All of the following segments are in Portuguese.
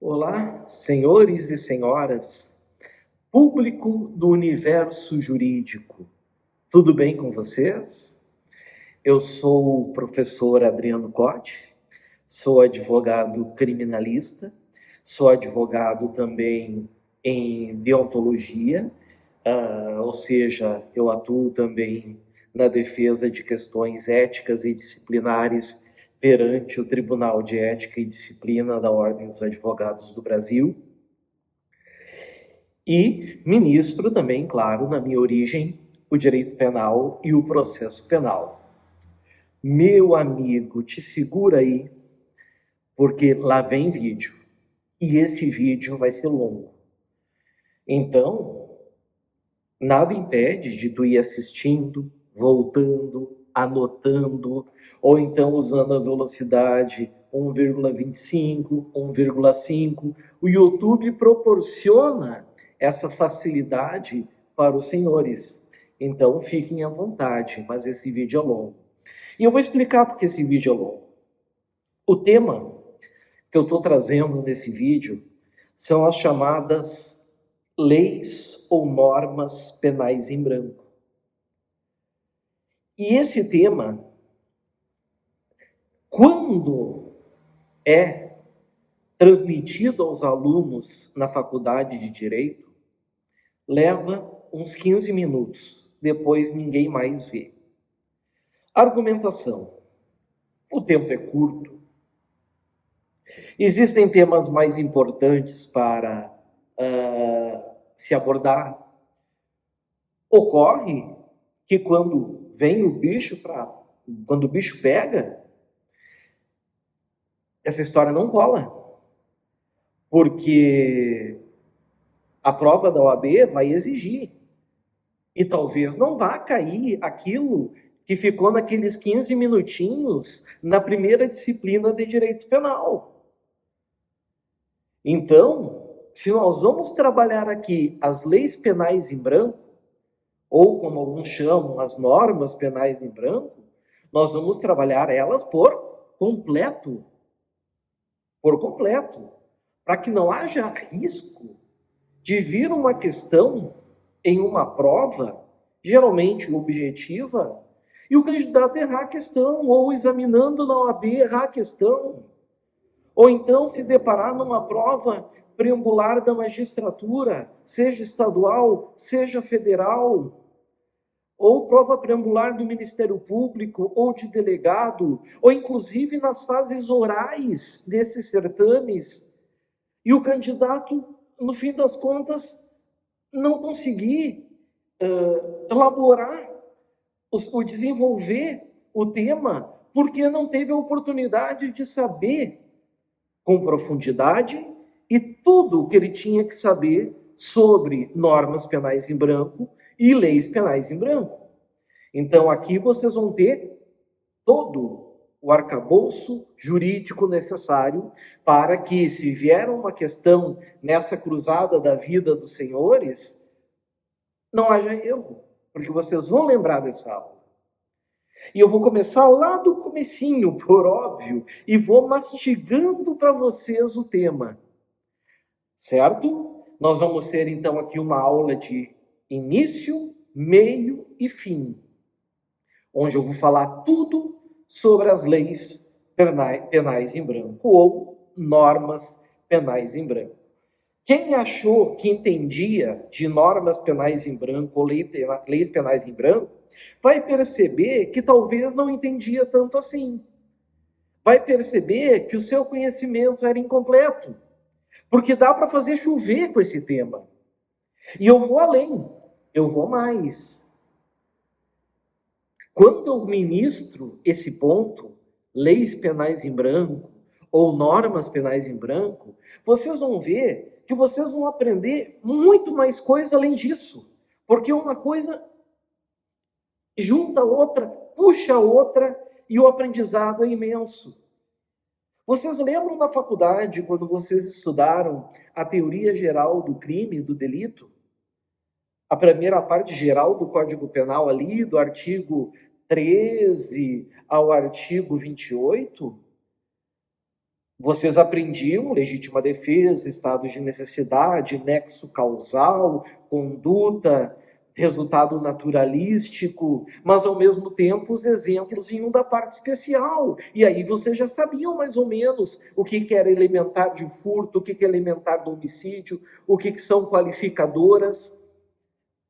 Olá, senhores e senhoras, público do universo jurídico, tudo bem com vocês? Eu sou o professor Adriano Cotti, sou advogado criminalista, sou advogado também em deontologia, ou seja, eu atuo também na defesa de questões éticas e disciplinares perante o Tribunal de Ética e Disciplina da Ordem dos Advogados do Brasil. E ministro também, claro, na minha origem, o direito penal e o processo penal. Meu amigo, te segura aí, porque lá vem vídeo. E esse vídeo vai ser longo. Então, nada impede de tu ir assistindo, voltando, anotando, ou então usando a velocidade 1,25, 1,5. O YouTube proporciona essa facilidade para os senhores. Então, fiquem à vontade, mas esse vídeo é longo. E eu vou explicar porque esse vídeo é longo. O tema que eu estou trazendo nesse vídeo são as chamadas leis ou normas penais em branco. E esse tema, quando é transmitido aos alunos na faculdade de Direito, leva uns 15 minutos, depois ninguém mais vê. Argumentação. O tempo é curto. Existem temas mais importantes para se abordar. Ocorre que quando vem o bicho quando o bicho pega, essa história não cola. Porque a prova da OAB vai exigir. E talvez não vá cair aquilo que ficou naqueles 15 minutinhos na primeira disciplina de direito penal. Então, se nós vamos trabalhar aqui as leis penais em branco, ou como alguns chamam, as normas penais em branco, nós vamos trabalhar elas por completo. Por completo. Para que não haja risco de vir uma questão em uma prova, geralmente objetiva, e o candidato errar a questão, ou examinando na OAB errar a questão, ou então se deparar numa prova preambular da magistratura, seja estadual, seja federal, ou prova preambular do Ministério Público, ou de delegado, ou inclusive nas fases orais desses certames, e o candidato, no fim das contas, não conseguir elaborar, ou desenvolver o tema, porque não teve a oportunidade de saber com profundidade e tudo o que ele tinha que saber sobre normas penais em branco e leis penais em branco. Então, aqui vocês vão ter todo o arcabouço jurídico necessário para que, se vier uma questão nessa cruzada da vida dos senhores, não haja erro, porque vocês vão lembrar dessa aula. E eu vou começar lá do comecinho, por óbvio, e vou mastigando para vocês o tema, certo? Nós vamos ter, então, aqui uma aula de início, meio e fim, onde eu vou falar tudo sobre as leis penais em branco, ou normas penais em branco. Quem achou que entendia de normas penais em branco ou leis penais em branco, vai perceber que talvez não entendia tanto assim. Vai perceber que o seu conhecimento era incompleto, porque dá para fazer chover com esse tema. E eu vou além, eu vou mais. Quando eu ministro esse ponto, leis penais em branco ou normas penais em branco, vocês vão ver que vocês vão aprender muito mais coisa além disso, porque uma coisa junta a outra, puxa a outra, e o aprendizado é imenso. Vocês lembram da faculdade, quando vocês estudaram a teoria geral do crime e do delito? A primeira parte geral do Código Penal ali, do artigo 13 ao artigo 28? Vocês aprendiam legítima defesa, estado de necessidade, nexo causal, conduta, resultado naturalístico, mas ao mesmo tempo os exemplos vinham da parte especial. E aí vocês já sabiam mais ou menos o que era elementar de furto, o que é elementar do homicídio, o que são qualificadoras.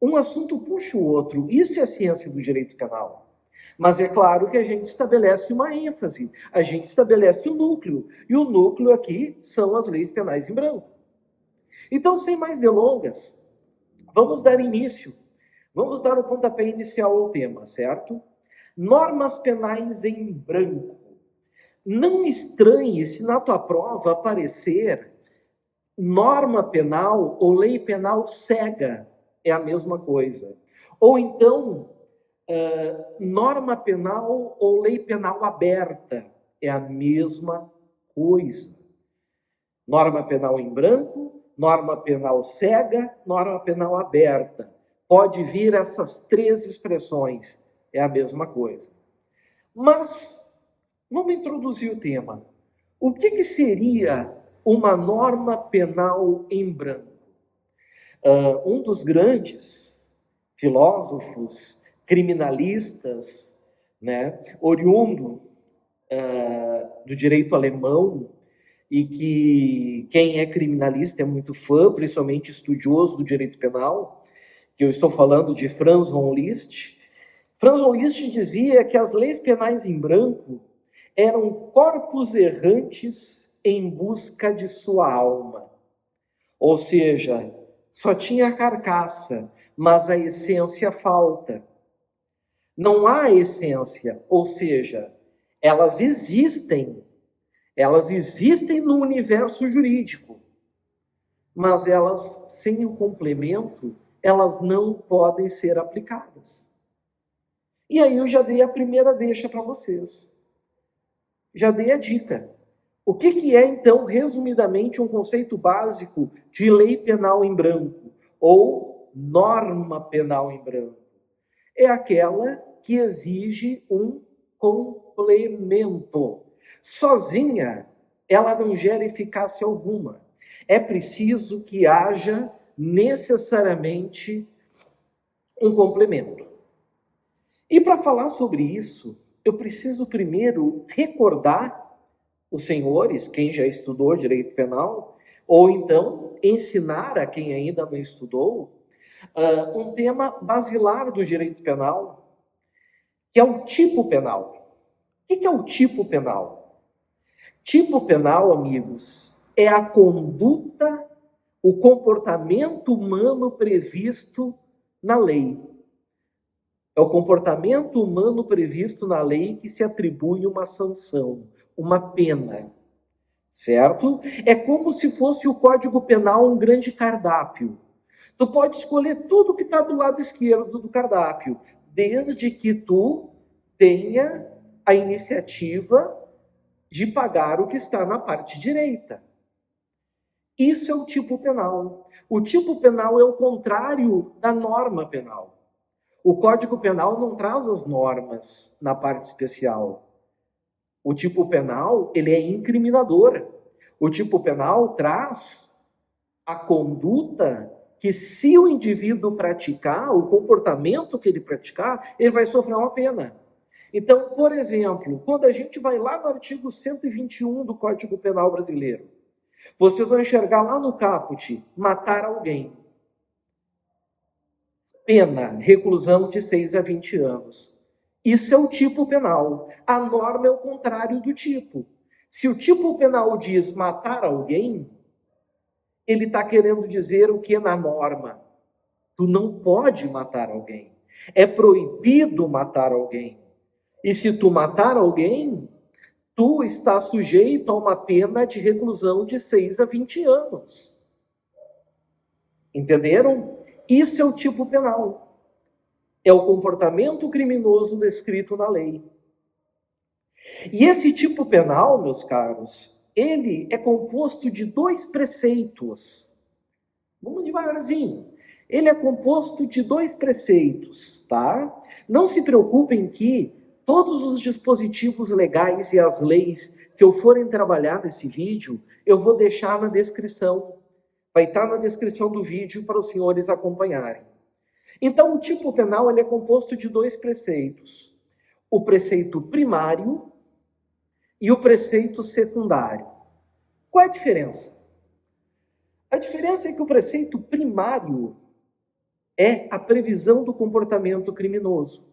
Um assunto puxa o outro. Isso é a ciência do direito penal. Mas é claro que a gente estabelece uma ênfase, a gente estabelece o núcleo. E o núcleo aqui são as leis penais em branco. Então, sem mais delongas, vamos dar início. Vamos dar o pontapé inicial ao tema, certo? Normas penais em branco. Não estranhe se na tua prova aparecer norma penal ou lei penal cega. É a mesma coisa. Ou então, norma penal ou lei penal aberta. É a mesma coisa. Norma penal em branco, norma penal cega, norma penal aberta. Pode vir essas três expressões. É a mesma coisa. Mas, vamos introduzir o tema. O que seria uma norma penal em branco? Um dos grandes filósofos criminalistas, né, oriundo do direito alemão, e que quem é criminalista é muito fã, principalmente estudioso do direito penal, que eu estou falando de Franz von Liszt. Franz von Liszt dizia que as leis penais em branco eram corpos errantes em busca de sua alma. Ou seja, só tinha a carcaça, mas a essência falta. Não há essência, ou seja, elas existem no universo jurídico, mas elas, sem o complemento, elas não podem ser aplicadas. E aí eu já dei a primeira deixa para vocês. Já dei a dica. O que é, então, resumidamente, um conceito básico de lei penal em branco, ou norma penal em branco? É aquela que exige um complemento. Sozinha, ela não gera eficácia alguma. É preciso que haja necessariamente um complemento. E para falar sobre isso, eu preciso primeiro recordar os senhores, quem já estudou direito penal, ou então ensinar a quem ainda não estudou, um tema basilar do direito penal, que é o tipo penal. O que é o tipo penal? Tipo penal, amigos, é a conduta, o comportamento humano previsto na lei. É o comportamento humano previsto na lei que se atribui uma sanção, uma pena, certo? É como se fosse o Código Penal um grande cardápio. Tu pode escolher tudo que está do lado esquerdo do cardápio, desde que tu tenha a iniciativa de pagar o que está na parte direita. Isso é o tipo penal. O tipo penal é o contrário da norma penal. O Código Penal não traz as normas na parte especial. O tipo penal, ele é incriminador. O tipo penal traz a conduta que, se o indivíduo praticar, o comportamento que ele praticar, ele vai sofrer uma pena. Então, por exemplo, quando a gente vai lá no artigo 121 do Código Penal brasileiro, vocês vão enxergar lá no caput, matar alguém. Pena, reclusão de 6 a 20 anos. Isso é o tipo penal. A norma é o contrário do tipo. Se o tipo penal diz matar alguém, ele está querendo dizer o que na norma? Tu não pode matar alguém. É proibido matar alguém. E se tu matar alguém, tu está sujeito a uma pena de reclusão de 6 a 20 anos. Entenderam? Isso é o tipo penal. É o comportamento criminoso descrito na lei. E esse tipo penal, meus caros, ele é composto de 2 preceitos. Vamos devagarzinho. Ele é composto de 2 preceitos, tá? Não se preocupem que todos os dispositivos legais e as leis que eu forem trabalhar nesse vídeo, eu vou deixar na descrição. Vai estar na descrição do vídeo para os senhores acompanharem. Então, o tipo penal ele é composto de dois preceitos. O preceito primário e o preceito secundário. Qual é a diferença? A diferença é que o preceito primário é a previsão do comportamento criminoso.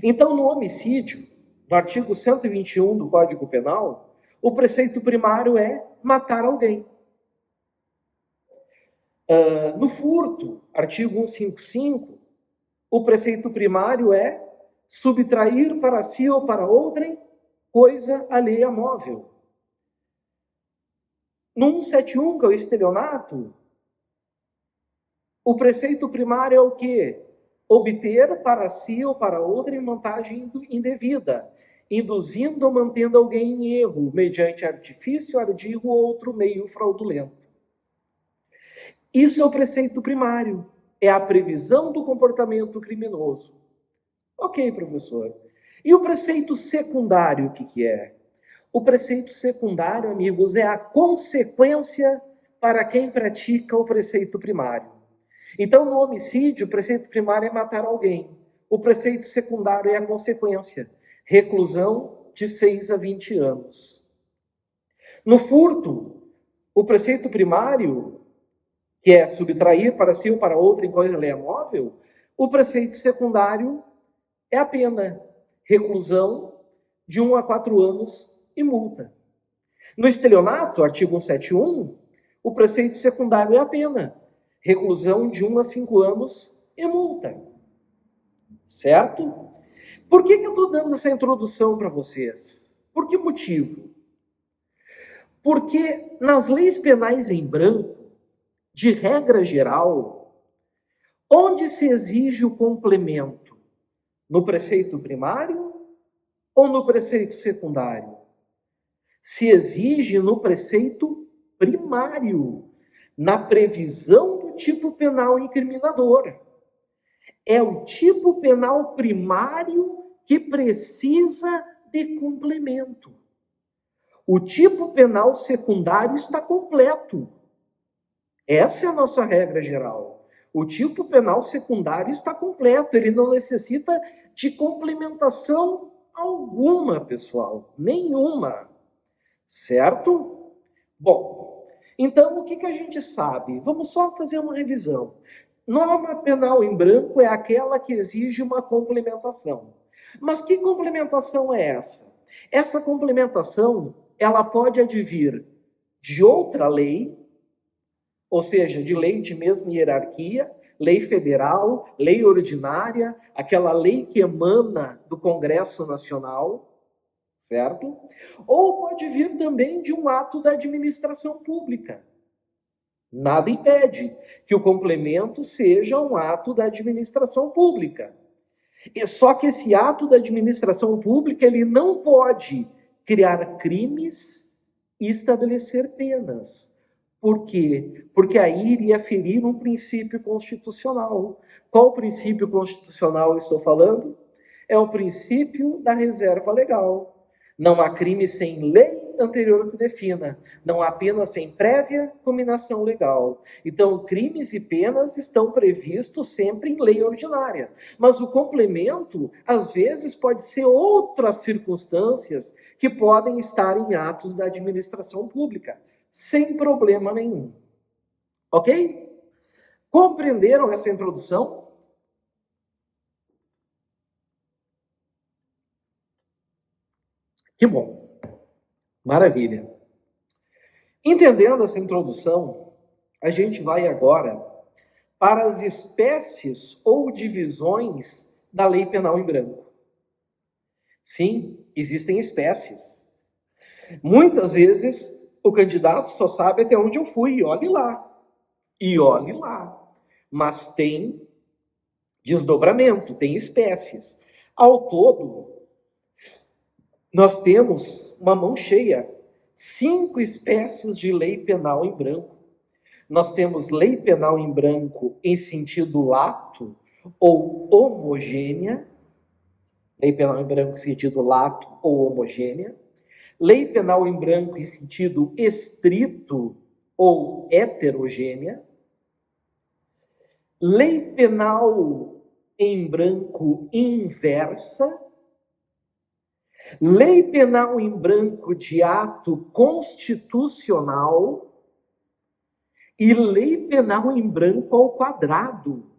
Então, no homicídio, no artigo 121 do Código Penal, o preceito primário é matar alguém. No furto, artigo 155, o preceito primário é subtrair para si ou para outrem coisa alheia móvel. No 171, que é o estelionato, o preceito primário é o quê? Obter para si ou para outrem vantagem indevida, induzindo ou mantendo alguém em erro, mediante artifício, ardil ou outro meio fraudulento. Isso é o preceito primário, é a previsão do comportamento criminoso. Ok, professor. E o preceito secundário, o que é? O preceito secundário, amigos, é a consequência para quem pratica o preceito primário. Então, no homicídio, o preceito primário é matar alguém. O preceito secundário é a consequência, reclusão de 6 a 20 anos. No furto, o preceito primário, que é subtrair para si ou para outra em coisa alheia móvel, o preceito secundário é a pena, reclusão de 1 a 4 anos e multa. No estelionato, artigo 171, o preceito secundário é a pena, reclusão de 1 a 5 anos e multa. Certo? Por que eu estou dando essa introdução para vocês? Por que motivo? Porque nas leis penais em branco, de regra geral, onde se exige o complemento? No preceito primário ou no preceito secundário? Se exige no preceito primário, na previsão do tipo penal incriminador. É o tipo penal primário que precisa de complemento. O tipo penal secundário está completo. Essa é a nossa regra geral. O tipo penal secundário está completo, ele não necessita de complementação alguma, pessoal. Nenhuma. Certo? Bom, então o que a gente sabe? Vamos só fazer uma revisão. Norma penal em branco é aquela que exige uma complementação. Mas que complementação é essa? Essa complementação, ela pode advir de outra lei, ou seja, de lei de mesma hierarquia, lei federal, lei ordinária, aquela lei que emana do Congresso Nacional, certo? Ou pode vir também de um ato da administração pública. Nada impede que o complemento seja um ato da administração pública. E só que esse ato da administração pública, ele não pode criar crimes e estabelecer penas. Por quê? Porque aí iria ferir um princípio constitucional. Qual princípio constitucional eu estou falando? É o princípio da reserva legal. Não há crime sem lei anterior que defina. Não há pena sem prévia cominação legal. Então, crimes e penas estão previstos sempre em lei ordinária. Mas o complemento, às vezes, pode ser outras circunstâncias que podem estar em atos da administração pública, sem problema nenhum. Ok? Compreenderam essa introdução? Que bom. Maravilha. Entendendo essa introdução, a gente vai agora para as espécies ou divisões da lei penal em branco. Sim, existem espécies. Muitas vezes o candidato só sabe até onde eu fui, e olhe lá. E olhe lá. Mas tem desdobramento, tem espécies. Ao todo, nós temos uma mão cheia, 5 espécies de lei penal em branco. Nós temos lei penal em branco em sentido lato ou homogênea, lei penal em branco em sentido lato ou homogênea. lei penal em branco em sentido estrito ou heterogênea, lei penal em branco inversa, lei penal em branco de ato constitucional e lei penal em branco ao quadrado.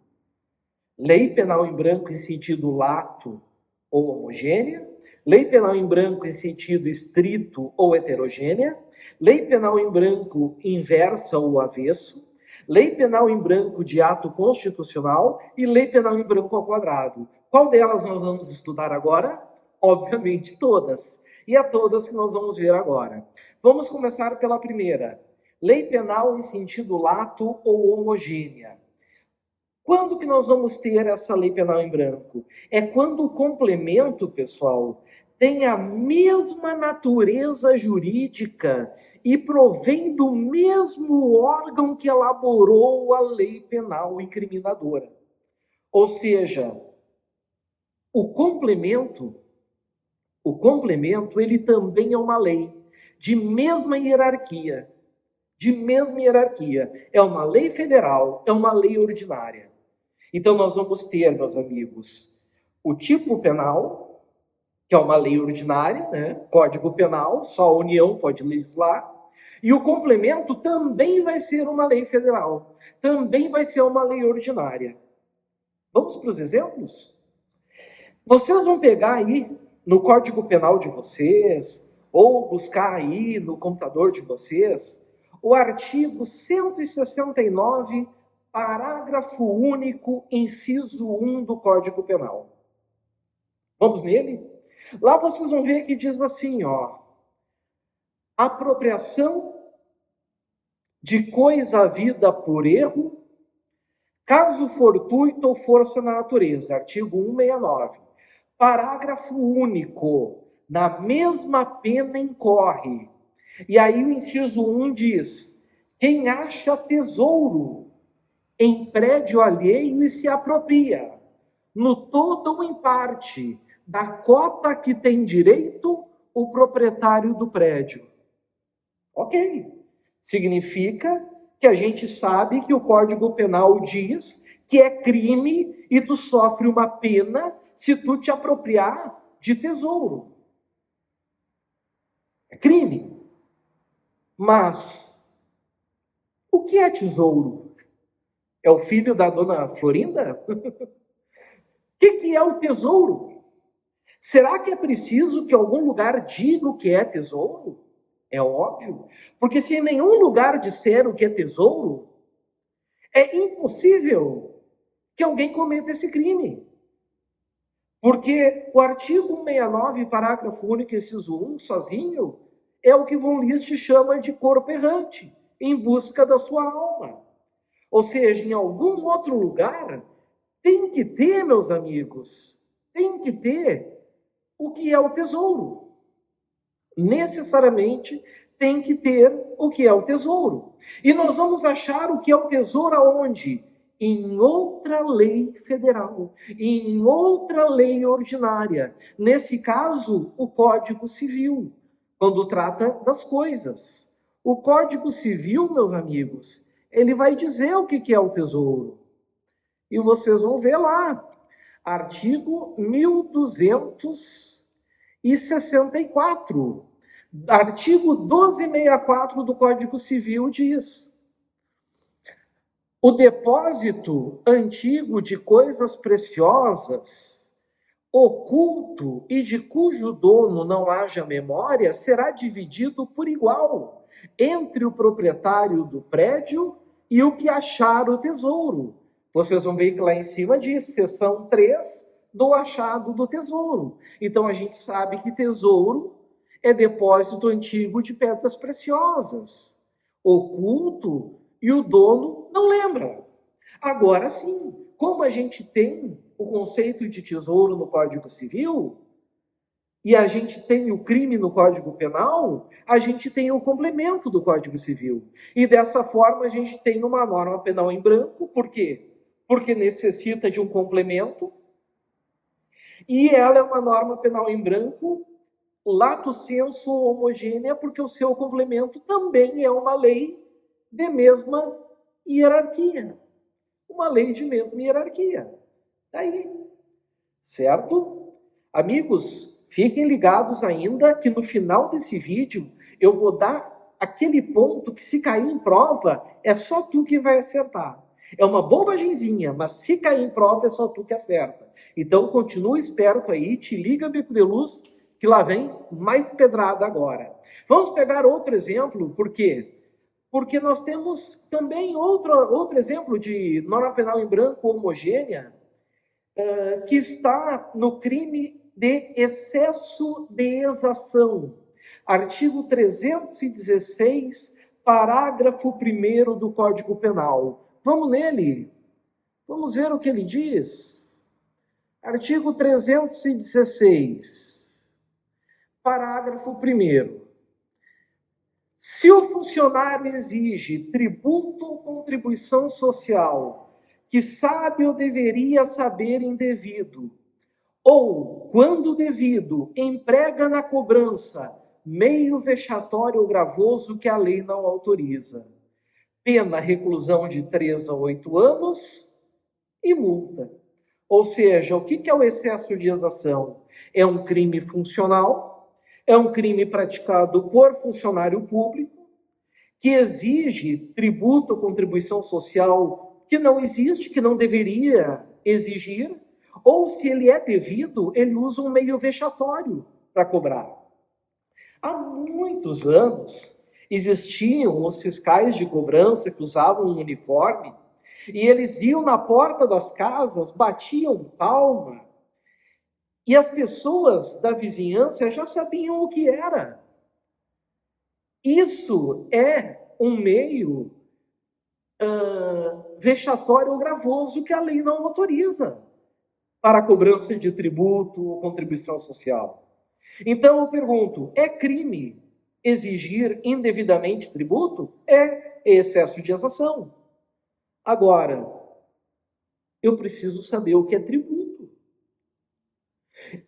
Lei penal em branco em sentido lato ou homogênea, lei penal em branco em sentido estrito ou heterogênea, lei penal em branco inversa ou avesso, lei penal em branco de ato constitucional e lei penal em branco ao quadrado. Qual delas nós vamos estudar agora? Obviamente todas. E é todas que nós vamos ver agora. Vamos começar pela primeira. Lei penal em sentido lato ou homogênea. Quando que nós vamos ter essa lei penal em branco? É quando o complemento, pessoal, tem a mesma natureza jurídica e provém do mesmo órgão que elaborou a lei penal incriminadora. Ou seja, o complemento, ele também é uma lei de mesma hierarquia. É uma lei federal, é uma lei ordinária. Então, nós vamos ter, meus amigos, o tipo penal, que é uma lei ordinária, né? Código Penal, só a União pode legislar. E o complemento também vai ser uma lei federal, também vai ser uma lei ordinária. Vamos para os exemplos? Vocês vão pegar aí no Código Penal de vocês, ou buscar aí no computador de vocês, o artigo 169, parágrafo único, inciso 1 do Código Penal. Vamos nele? Lá vocês vão ver que diz assim, ó. Apropriação de coisa havida por erro, caso fortuito ou força na natureza. Artigo 169. Parágrafo único. Na mesma pena incorre. E aí o inciso 1 diz: quem acha tesouro em prédio alheio e se apropria, no todo ou em parte, da cota que tem direito o proprietário do prédio. Ok. Significa que a gente sabe que o Código Penal diz que é crime e tu sofre uma pena se tu te apropriar de tesouro. É crime. Mas o que é tesouro? É o filho da dona Florinda? O que é o tesouro? Será que é preciso que algum lugar diga o que é tesouro? É óbvio. Porque se em nenhum lugar disser o que é tesouro, é impossível que alguém cometa esse crime. Porque o artigo 169, parágrafo único, inciso 1, sozinho, é o que von List chama de corpo errante, em busca da sua alma. Ou seja, em algum outro lugar, tem que ter, meus amigos, tem que ter o que é o tesouro. Necessariamente tem que ter o que é o tesouro. E nós vamos achar o que é o tesouro aonde? Em outra lei federal, em outra lei ordinária. Nesse caso, o Código Civil, quando trata das coisas. O Código Civil, meus amigos, ele vai dizer o que é o tesouro. E vocês vão ver lá, artigo 1264. Artigo 1264 do Código Civil diz: o depósito antigo de coisas preciosas, oculto e de cujo dono não haja memória, será dividido por igual entre o proprietário do prédio e o que achar o tesouro. Vocês vão ver que lá em cima diz, seção 3 do achado do tesouro. Então a gente sabe que tesouro é depósito antigo de pedras preciosas, oculto, e o dono não lembra. Agora sim, como a gente tem o conceito de tesouro no Código Civil, e a gente tem o crime no Código Penal, a gente tem o complemento do Código Civil. E dessa forma a gente tem uma norma penal em branco. Por quê? Porque necessita de um complemento, e ela é uma norma penal em branco lato sensu homogênea, porque o seu complemento também é uma lei de mesma hierarquia. Uma lei de mesma hierarquia. Daí, certo? Amigos, fiquem ligados ainda que no final desse vídeo eu vou dar aquele ponto que, se cair em prova, é só tu que vai acertar. É uma bobagemzinha, mas se cair em prova é só tu que acerta. Então continua esperto aí, te liga, bico de luz, que lá vem mais pedrada agora. Vamos pegar outro exemplo, por quê? Porque nós temos também outro exemplo de norma penal em branco homogênea, que está no crime de excesso de exação. Artigo 316, parágrafo 1º do Código Penal. Vamos nele. Vamos ver o que ele diz. Artigo 316, parágrafo 1º. Se o funcionário exige tributo ou contribuição social que sabe ou deveria saber indevido, ou, quando devido, emprega na cobrança meio vexatório ou gravoso que a lei não autoriza, pena reclusão de 3 a 8 anos e multa. Ou seja, o que é o excesso de exação? É um crime funcional, é um crime praticado por funcionário público, que exige tributo ou contribuição social que não existe, que não deveria exigir, ou, se ele é devido, ele usa um meio vexatório para cobrar. Há muitos anos existiam os fiscais de cobrança que usavam um uniforme e eles iam na porta das casas, batiam palma, e as pessoas da vizinhança já sabiam o que era. Isso é um meio vexatório ou gravoso que a lei não autoriza para a cobrança de tributo ou contribuição social. Então eu pergunto, é crime exigir indevidamente tributo? É excesso de exação. Agora, eu preciso saber o que é tributo.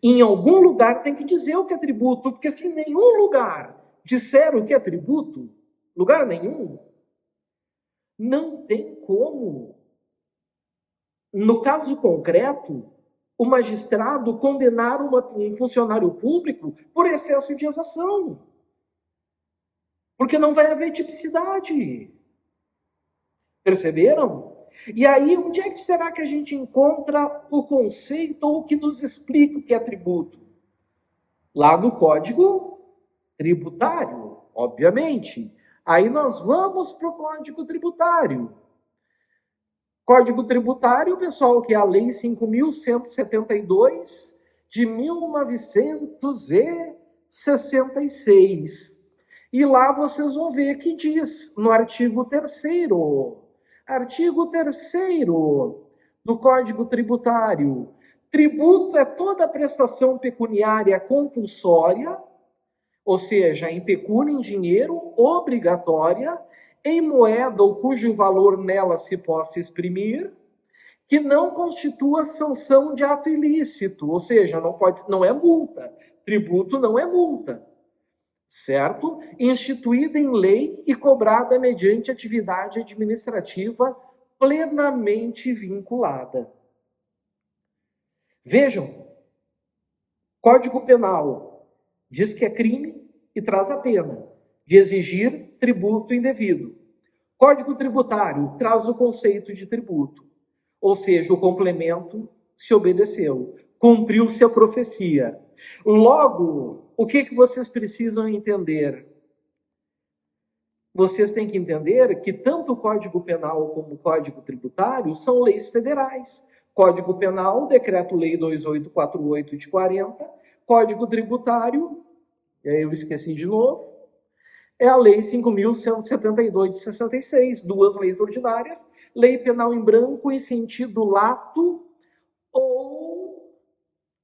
Em algum lugar tem que dizer o que é tributo, porque se em nenhum lugar disser o que é tributo, lugar nenhum, não tem como, no caso concreto, o magistrado condenar um funcionário público por excesso de exação. Porque não vai haver tipicidade. Perceberam? E aí, onde é que será que a gente encontra o conceito ou o que nos explica o que é tributo? Lá no Código Tributário, obviamente. Aí nós vamos para o Código Tributário. Código Tributário, pessoal, que é a Lei 5.172 de 1966. E lá vocês vão ver que diz, no artigo 3º, do Código Tributário, tributo é toda prestação pecuniária compulsória, ou seja, em pecúnia, em dinheiro, obrigatória, em moeda ou cujo valor nela se possa exprimir, que não constitua sanção de ato ilícito, ou seja, não é multa. Tributo não é multa, certo? Instituída em lei e cobrada mediante atividade administrativa plenamente vinculada. Vejam, Código Penal diz que é crime e traz a pena de exigir tributo indevido. Código Tributário traz o conceito de tributo, ou seja, o complemento se obedeceu, cumpriu-se a profecia. Logo, o que vocês precisam entender? Vocês têm que entender que tanto o Código Penal como o Código Tributário são leis federais. Código Penal, Decreto-Lei 2848 de 40, Código Tributário, eu esqueci de novo, é a Lei 5.172 de 66, duas leis ordinárias, Lei Penal em branco em sentido lato ou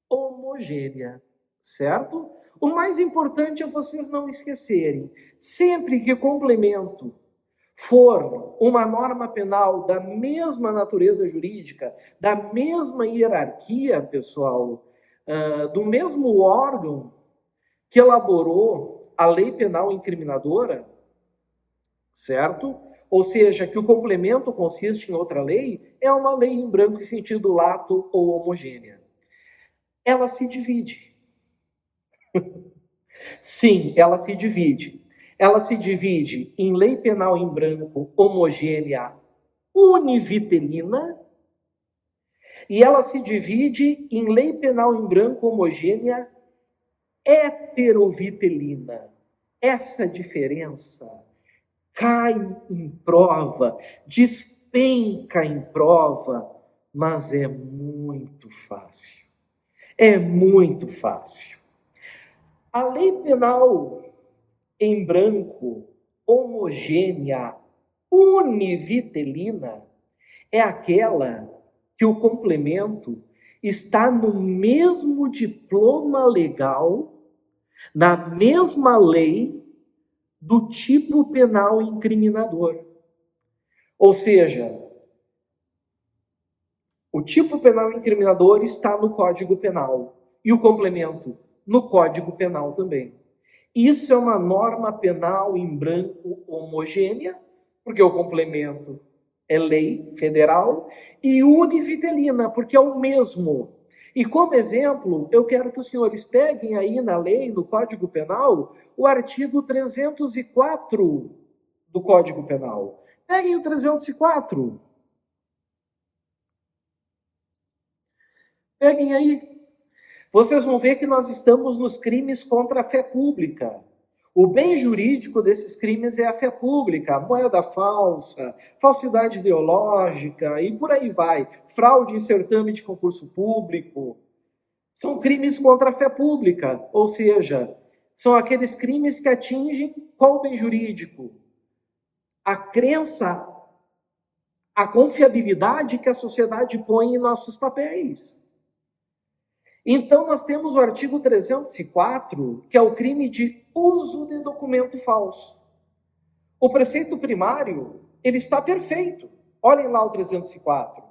homogênea, certo? O mais importante é vocês não esquecerem, sempre que complemento for uma norma penal da mesma natureza jurídica, da mesma hierarquia, pessoal, do mesmo órgão, que elaborou a lei penal incriminadora, certo? Ou seja, que o complemento consiste em outra lei, é uma lei em branco em sentido lato ou homogênea. Ela se divide. Sim, ela se divide. Ela se divide em lei penal em branco homogênea univitelina e ela se divide em lei penal em branco homogênea heterovitelina. Essa diferença cai em prova, despenca em prova, mas é muito fácil. É muito fácil. A lei penal em branco, homogênea, univitelina, é aquela que o complemento está no mesmo diploma legal, na mesma lei do tipo penal incriminador. Ou seja, o tipo penal incriminador está no Código Penal e o complemento no Código Penal também. Isso é uma norma penal em branco homogênea, porque o complemento é lei federal, e univitelina, porque é o mesmo. E como exemplo, eu quero que os senhores peguem aí na lei, no Código Penal, o artigo 304 do Código Penal. Peguem o 304. Peguem aí. Vocês vão ver que nós estamos nos crimes contra a fé pública. O bem jurídico desses crimes é a fé pública, moeda falsa, falsidade ideológica e por aí vai. Fraude em certame de concurso público. São crimes contra a fé pública, ou seja, são aqueles crimes que atingem qual bem jurídico? A crença, a confiabilidade que a sociedade põe em nossos papéis. Então, nós temos o artigo 304, que é o crime de uso de documento falso. O preceito primário, ele está perfeito. Olhem lá o 304.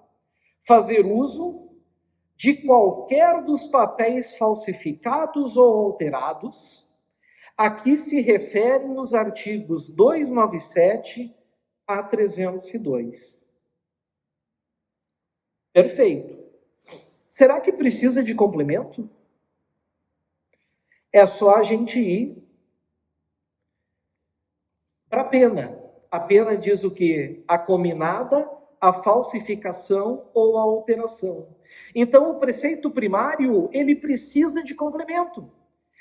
Fazer uso de qualquer dos papéis falsificados ou alterados, a que se referem os artigos 297 a 302. Perfeito. Será que precisa de complemento? É só a gente ir para a pena. A pena diz o quê? A cominada, a falsificação ou a alteração. Então, o preceito primário, ele precisa de complemento.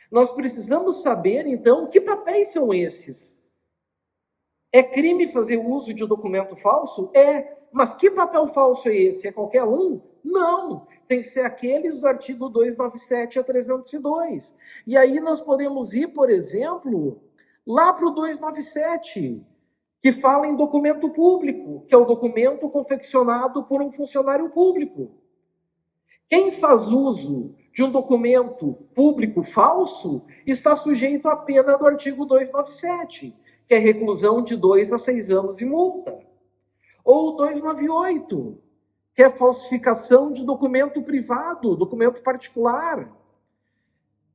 Nós precisamos saber, então, que papéis são esses. É crime fazer uso de um documento falso? É. Mas que papel falso é esse? É qualquer um? Não. Tem que ser aqueles do artigo 297 a 302. E aí nós podemos ir, por exemplo, lá para o 297, que fala em documento público, que é o documento confeccionado por um funcionário público. Quem faz uso de um documento público falso está sujeito à pena do artigo 297, que é reclusão de 2 a 6 anos e multa. Ou o 298, que é falsificação de documento privado, documento particular.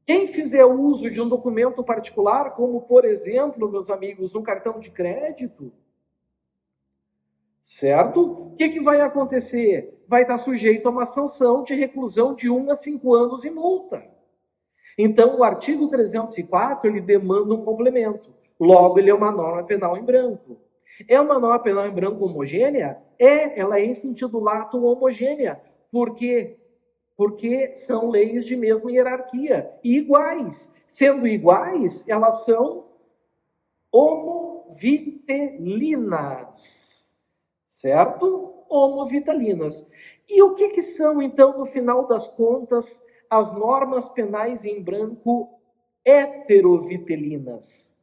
Quem fizer uso de um documento particular, como, por exemplo, meus amigos, um cartão de crédito, certo? O que vai acontecer? Vai estar sujeito a uma sanção de reclusão de 1 a 5 anos e multa. Então, o artigo 304, ele demanda um complemento. Logo, ele é uma norma penal em branco. É uma norma penal em branco homogênea? Ela é em sentido lato homogênea. Por quê? Porque são leis de mesma hierarquia e iguais. Sendo iguais, elas são homovitelinas, certo? Homovitelinas. E o que são, então, no final das contas, as normas penais em branco heterovitelinas?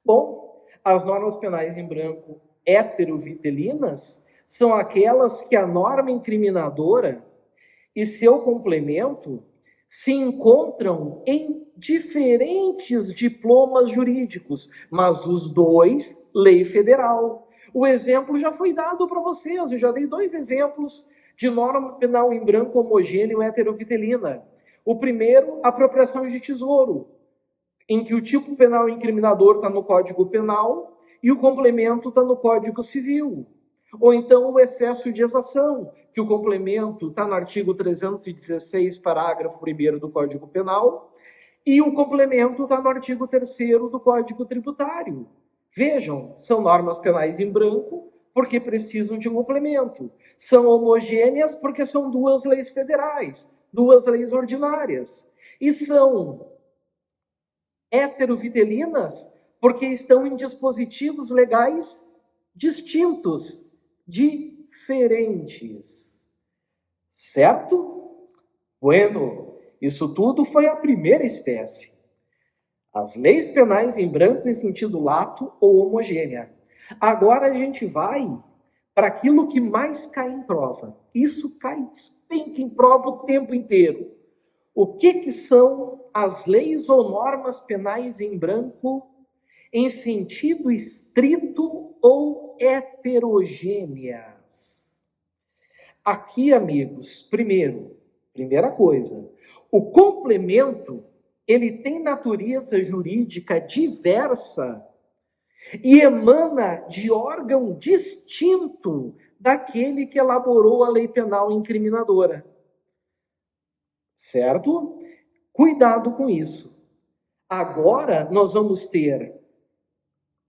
Bom, as normas penais em branco heterovitelinas são aquelas que a norma incriminadora e seu complemento se encontram em diferentes diplomas jurídicos, mas os dois, lei federal. O exemplo já foi dado para vocês, eu já dei 2 exemplos de norma penal em branco homogêneo heterovitelina. O primeiro, apropriação de tesouro. em que o tipo penal incriminador está no Código Penal e o complemento está no Código Civil. Ou então o excesso de exação, que o complemento está no artigo 316, parágrafo 1º do Código Penal, e o complemento está no artigo 3º do Código Tributário. Vejam, são normas penais em branco, porque precisam de um complemento. São homogêneas porque são duas leis federais, duas leis ordinárias. E são heterovitelinas porque estão em dispositivos legais distintos, diferentes. Certo? Bueno, isso tudo foi a primeira espécie. As leis penais em branco em sentido lato ou homogênea. Agora a gente vai para aquilo que mais cai em prova. Isso cai, despenca em prova o tempo inteiro. O que são as leis ou normas penais em branco em sentido estrito ou heterogêneas? Aqui, amigos, primeira coisa, o complemento, ele tem natureza jurídica diversa e emana de órgão distinto daquele que elaborou a lei penal incriminadora. Certo? Cuidado com isso. Agora nós vamos ter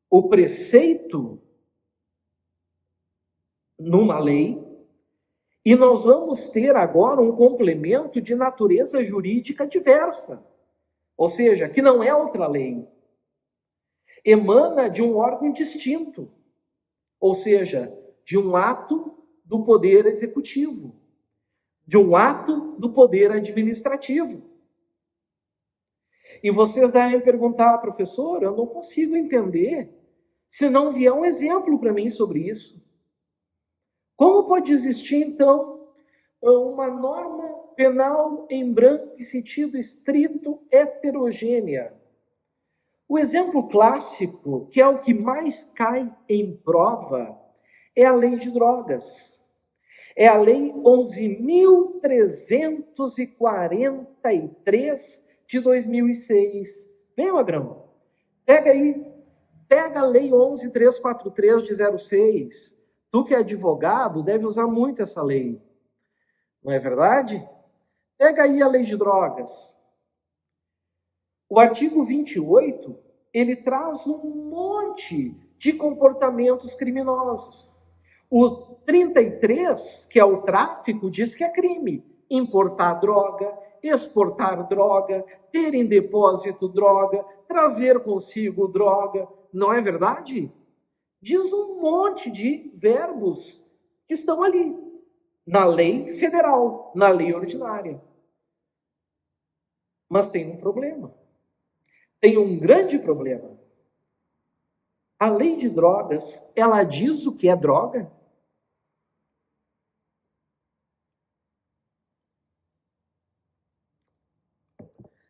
o preceito numa lei e nós vamos ter agora um complemento de natureza jurídica diversa. Ou seja, que não é outra lei. Emana de um órgão distinto. Ou seja, de um ato do Poder Executivo. De um ato do Poder Administrativo. E vocês devem perguntar, professor, eu não consigo entender se não vier um exemplo para mim sobre isso. Como pode existir, então, uma norma penal em branco em sentido estrito heterogênea? O exemplo clássico, que é o que mais cai em prova, é a Lei de Drogas. É a Lei 11.343 de 2006. Vem, Magrão, pega aí. Pega a Lei 11.343 de 06. Tu que é advogado deve usar muito essa lei. Não é verdade? Pega aí a Lei de Drogas. O artigo 28, ele traz um monte de comportamentos criminosos. O 33, que é o tráfico, diz que é crime. Importar droga, exportar droga, ter em depósito droga, trazer consigo droga. Não é verdade? Diz um monte de verbos que estão ali, na lei federal, na lei ordinária. Mas tem um problema. Tem um grande problema. A lei de drogas, ela diz o que é droga?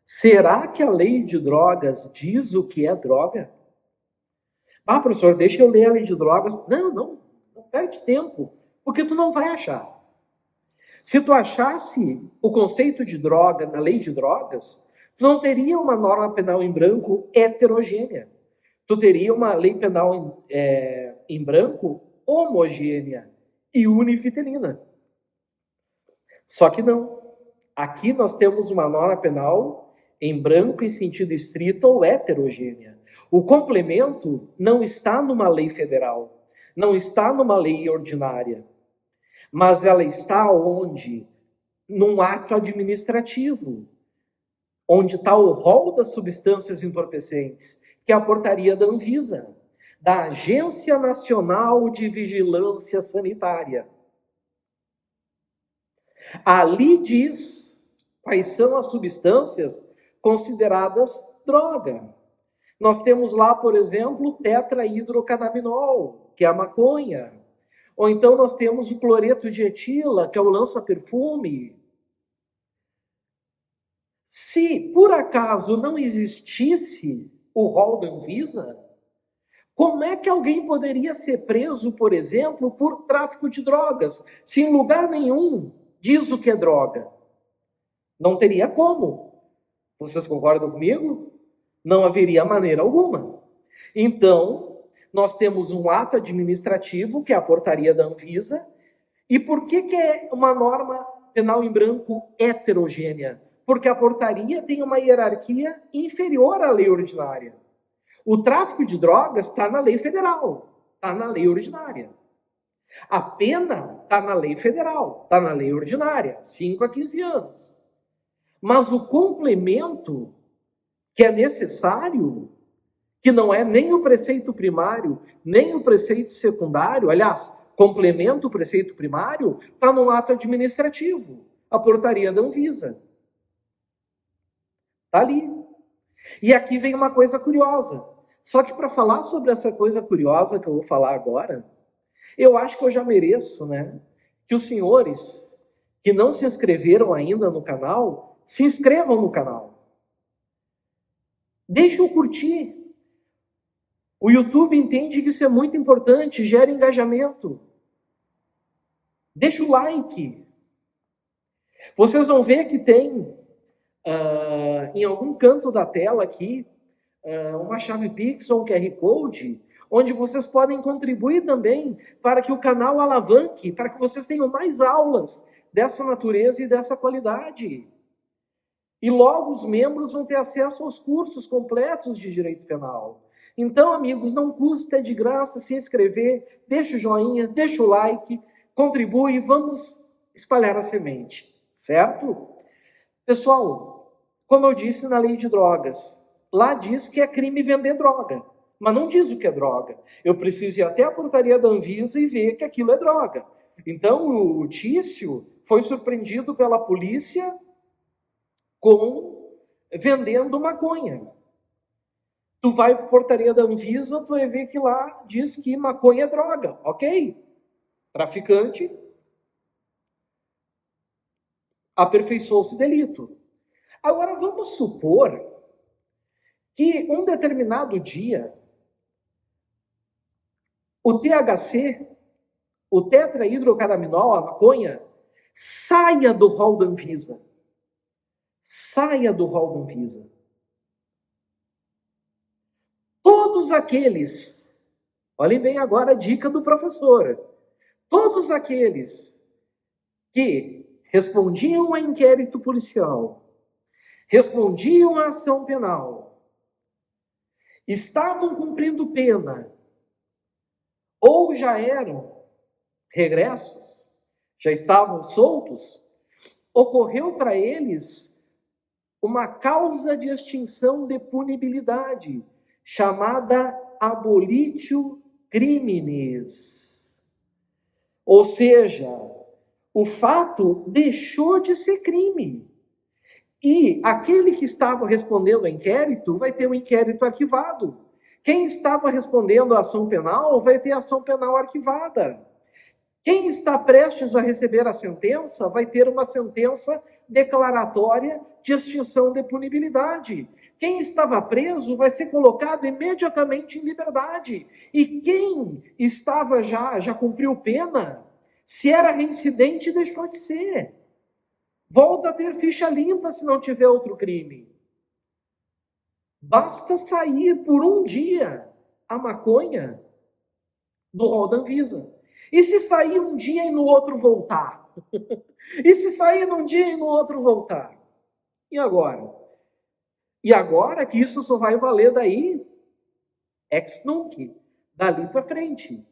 Será que a lei de drogas diz o que é droga? Ah, professor, deixa eu ler a lei de drogas. Não perde tempo, porque tu não vai achar. Se tu achasse o conceito de droga na lei de drogas, tu não teria uma norma penal em branco heterogênea. Tu teria uma lei penal em branco homogênea e univitelina. Só que não. Aqui nós temos uma norma penal em branco em sentido estrito ou heterogênea. O complemento não está numa lei federal, não está numa lei ordinária, mas ela está onde? Num ato administrativo, onde está o rol das substâncias entorpecentes, que é a portaria da Anvisa, da Agência Nacional de Vigilância Sanitária. Ali diz quais são as substâncias consideradas droga. Nós temos lá, por exemplo, tetrahidrocannabinol, que é a maconha. Ou então nós temos o cloreto de etila, que é o lança-perfume. Se, por acaso, não existisse o rol da Anvisa, como é que alguém poderia ser preso, por exemplo, por tráfico de drogas, se em lugar nenhum diz o que é droga? Não teria como. Vocês concordam comigo? Não haveria maneira alguma. Então, nós temos um ato administrativo, que é a portaria da Anvisa. E por que é uma norma penal em branco heterogênea? Porque a portaria tem uma hierarquia inferior à lei ordinária. O tráfico de drogas está na lei federal, está na lei ordinária. A pena está na lei federal, está na lei ordinária, 5 a 15 anos. Mas o complemento que é necessário, que não é nem o preceito primário, nem o preceito secundário, aliás, complementa o preceito primário, está no ato administrativo, a portaria da Anvisa. Está ali. E aqui vem uma coisa curiosa. Só que para falar sobre essa coisa curiosa que eu vou falar agora, eu acho que eu já mereço, né, que os senhores que não se inscreveram ainda no canal, se inscrevam no canal. Deixa eu curtir. O YouTube entende que isso é muito importante, gera engajamento. Deixa o like. Vocês vão ver que tem, em algum canto da tela aqui, uma chave Pix ou um QR Code, onde vocês podem contribuir também para que o canal alavanque, para que vocês tenham mais aulas dessa natureza e dessa qualidade. E logo os membros vão ter acesso aos cursos completos de direito penal. Então, amigos, não custa, é de graça se inscrever, deixa o joinha, deixa o like, contribui e vamos espalhar a semente, certo? Pessoal, como eu disse na lei de drogas, lá diz que é crime vender droga, mas não diz o que é droga. Eu preciso ir até a portaria da Anvisa e ver que aquilo é droga. Então, o Tício foi surpreendido pela polícia vendendo maconha. Tu vai para a portaria da Anvisa, tu vai ver que lá diz que maconha é droga, ok? Traficante, aperfeiçoou-se o delito. Agora, vamos supor que um determinado dia, o THC, o tetrahidrocannabinol, a maconha, saia do rol da Anvisa. Saia do rol da Anvisa. Todos aqueles, olhem bem agora a dica do professor, todos aqueles que respondiam a inquérito policial, respondiam à ação penal, estavam cumprindo pena, ou já eram regressos, já estavam soltos, ocorreu para eles uma causa de extinção de punibilidade, chamada abolitio criminis. Ou seja, o fato deixou de ser crime. E aquele que estava respondendo ao inquérito vai ter o inquérito arquivado. Quem estava respondendo à ação penal vai ter a ação penal arquivada. Quem está prestes a receber a sentença vai ter uma sentença declaratória de extinção de punibilidade. Quem estava preso vai ser colocado imediatamente em liberdade. E quem estava já cumpriu pena, se era reincidente, deixou de ser. Volta a ter ficha limpa se não tiver outro crime. Basta sair por um dia a maconha do rol da Anvisa. E se sair um dia e no outro voltar? E se sair num dia e no outro voltar? E agora? E agora que isso só vai valer daí, ex nunc, dali para frente.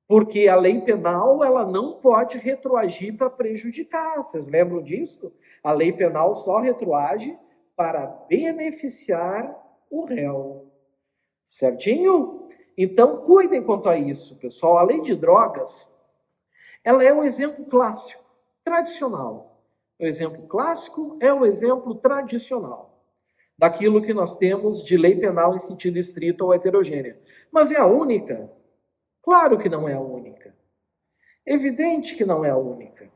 Porque a lei penal, ela não pode retroagir para prejudicar. Vocês lembram disso? A lei penal só retroage para beneficiar o réu. Certinho? Então, cuidem quanto a isso, pessoal. A lei de drogas, ela é um exemplo clássico, tradicional. O exemplo clássico é o exemplo tradicional daquilo que nós temos de lei penal em sentido estrito ou heterogênea. Mas é a única? Claro que não é a única. Evidente que não é a única.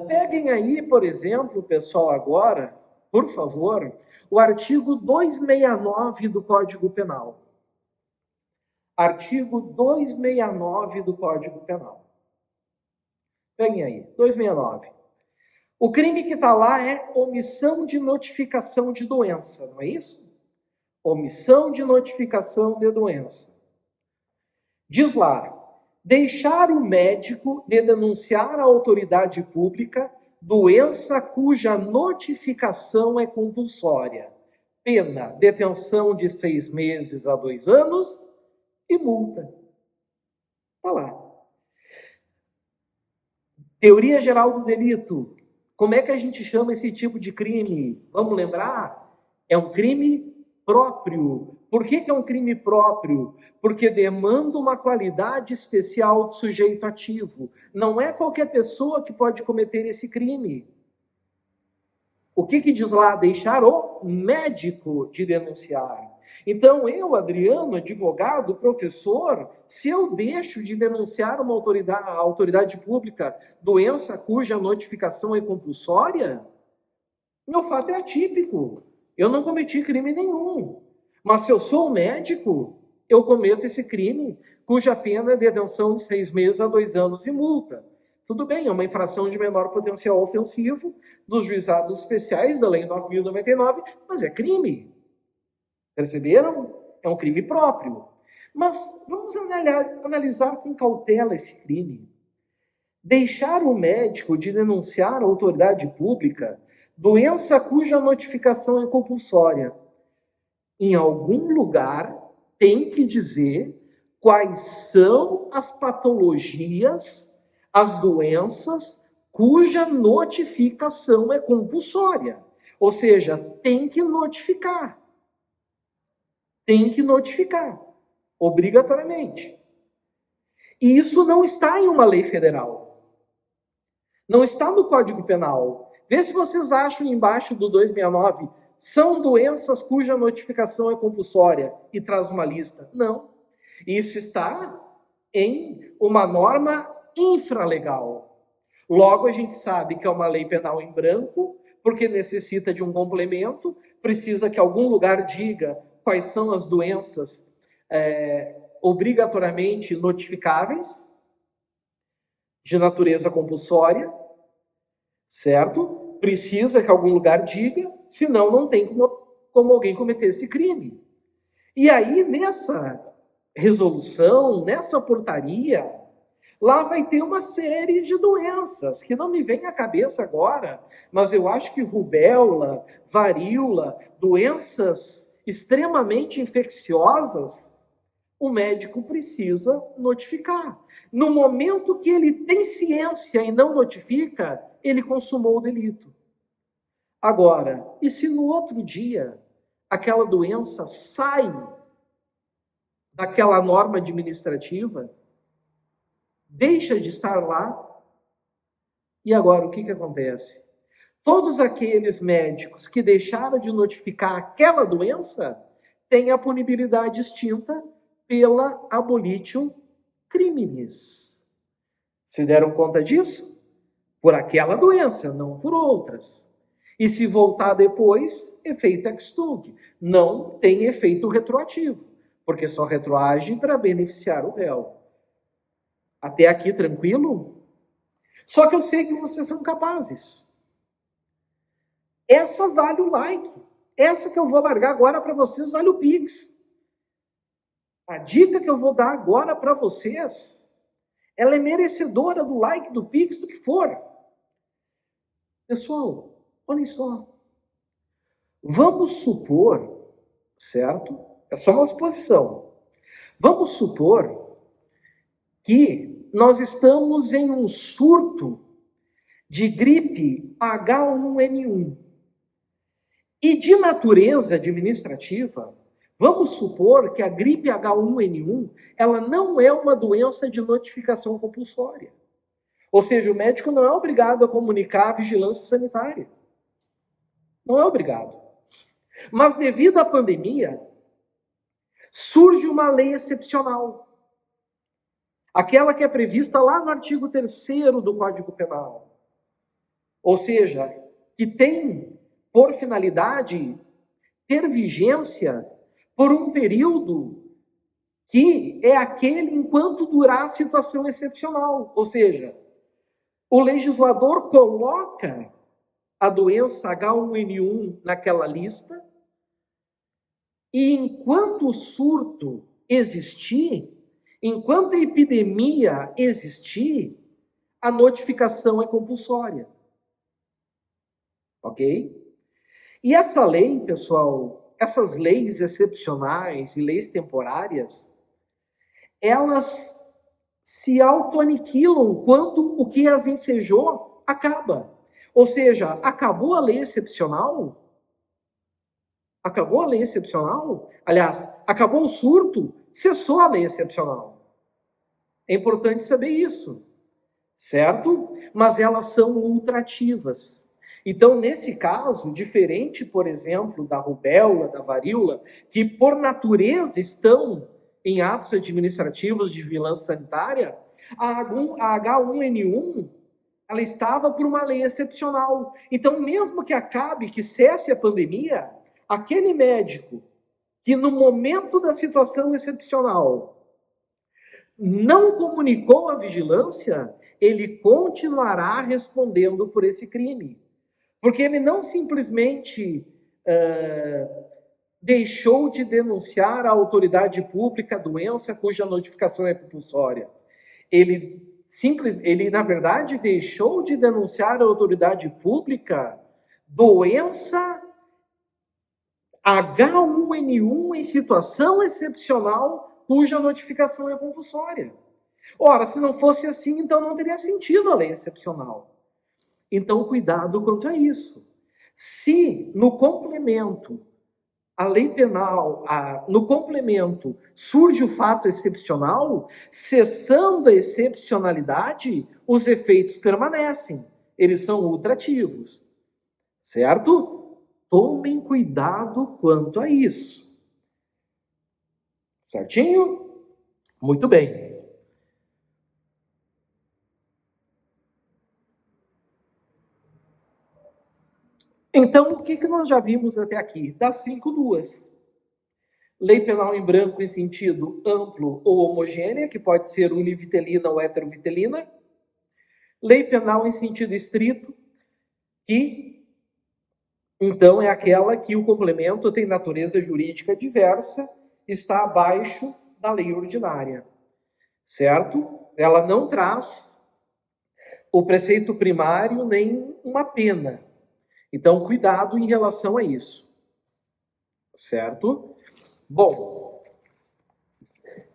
Peguem aí, por exemplo, pessoal, agora, por favor, o artigo 269 do Código Penal. Artigo 269 do Código Penal. Peguem aí, 269. O crime que está lá é omissão de notificação de doença, não é isso? Omissão de notificação de doença. Diz lá, deixar o médico de denunciar à autoridade pública doença cuja notificação é compulsória. Pena, detenção de 6 meses a 2 anos e multa. Está lá. Teoria geral do delito. Como é que a gente chama esse tipo de crime? Vamos lembrar? É um crime próprio. Por que é um crime próprio? Porque demanda uma qualidade especial do sujeito ativo. Não é qualquer pessoa que pode cometer esse crime. O que diz lá? Deixar o médico de denunciar. Então, eu, Adriano, advogado, professor, se eu deixo de denunciar uma autoridade pública doença cuja notificação é compulsória, meu fato é atípico. Eu não cometi crime nenhum. Mas se eu sou um médico, eu cometo esse crime cuja pena é detenção de 6 meses a 2 anos e multa. Tudo bem, é uma infração de menor potencial ofensivo dos juizados especiais da Lei 9.099, mas é crime. Perceberam? É um crime próprio. Mas vamos analisar com cautela esse crime. Deixar o médico de denunciar a autoridade pública doença cuja notificação é compulsória. Em algum lugar tem que dizer quais são as patologias, as doenças cuja notificação é compulsória. Ou seja, tem que notificar. Tem que notificar, obrigatoriamente. E isso não está em uma lei federal. Não está no Código Penal. Vê se vocês acham embaixo do 269, são doenças cuja notificação é compulsória, e traz uma lista. Não. Isso está em uma norma infralegal. Logo, a gente sabe que é uma lei penal em branco, porque necessita de um complemento, precisa que algum lugar diga quais são as doenças obrigatoriamente notificáveis, de natureza compulsória, certo? Precisa que algum lugar diga, senão não tem como alguém cometer esse crime. E aí, nessa resolução, nessa portaria, lá vai ter uma série de doenças, que não me vem à cabeça agora, mas eu acho que rubéola, varíola, doenças extremamente infecciosas, o médico precisa notificar. No momento que ele tem ciência e não notifica, ele consumou o delito. Agora, e se no outro dia aquela doença sai daquela norma administrativa, deixa de estar lá, e agora o que acontece? Todos aqueles médicos que deixaram de notificar aquela doença têm a punibilidade extinta pela abolitio criminis. Se deram conta disso? Por aquela doença, não por outras. E se voltar depois, efeito ex tunc. Não tem efeito retroativo, porque só retroage para beneficiar o réu. Até aqui tranquilo? Só que eu sei que vocês são capazes. Essa vale o like. Essa que eu vou largar agora para vocês vale o Pix. A dica que eu vou dar agora para vocês, ela é merecedora do like, do Pix, do que for. Pessoal, olhem só. Vamos supor, certo? É só uma suposição. Vamos supor que nós estamos em um surto de gripe H1N1. E de natureza administrativa, vamos supor que a gripe H1N1, ela não é uma doença de notificação compulsória. Ou seja, o médico não é obrigado a comunicar a vigilância sanitária. Não é obrigado. Mas devido à pandemia, surge uma lei excepcional. Aquela que é prevista lá no artigo 3º do Código Penal. Ou seja, que tem por finalidade ter vigência por um período que é aquele enquanto durar a situação excepcional. Ou seja, o legislador coloca a doença H1N1 naquela lista, e enquanto o surto existir, enquanto a epidemia existir, a notificação é compulsória. Ok? E essa lei, pessoal, essas leis excepcionais e leis temporárias, elas se autoaniquilam quando o que as ensejou acaba. Ou seja, acabou a lei excepcional? Acabou a lei excepcional? Aliás, acabou o surto, cessou a lei excepcional. É importante saber isso, certo? Mas elas são ultrativas. Então, nesse caso, diferente, por exemplo, da rubéola, da varíola, que por natureza estão em atos administrativos de vigilância sanitária, a H1N1, ela estava por uma lei excepcional. Então, mesmo que acabe, que cesse a pandemia, aquele médico que no momento da situação excepcional não comunicou a vigilância, ele continuará respondendo por esse crime. Porque ele não simplesmente deixou de denunciar à autoridade pública a doença cuja notificação é compulsória. Ele, na verdade, deixou de denunciar à autoridade pública doença H1N1 em situação excepcional cuja notificação é compulsória. Ora, se não fosse assim, então não teria sentido a lei excepcional. Então, cuidado quanto a isso. Se no complemento, a lei penal, no complemento, surge o fato excepcional, cessando a excepcionalidade, os efeitos permanecem. Eles são ultrativos. Certo? Tomem cuidado quanto a isso. Certinho? Muito bem. Então, o que nós já vimos até aqui? Das 5, 2. Lei penal em branco em sentido amplo ou homogênea, que pode ser univitelina ou heterovitelina. Lei penal em sentido estrito, que, então, é aquela que o complemento tem natureza jurídica diversa, está abaixo da lei ordinária. Certo? Ela não traz o preceito primário nem uma pena. Então, cuidado em relação a isso. Certo? Bom,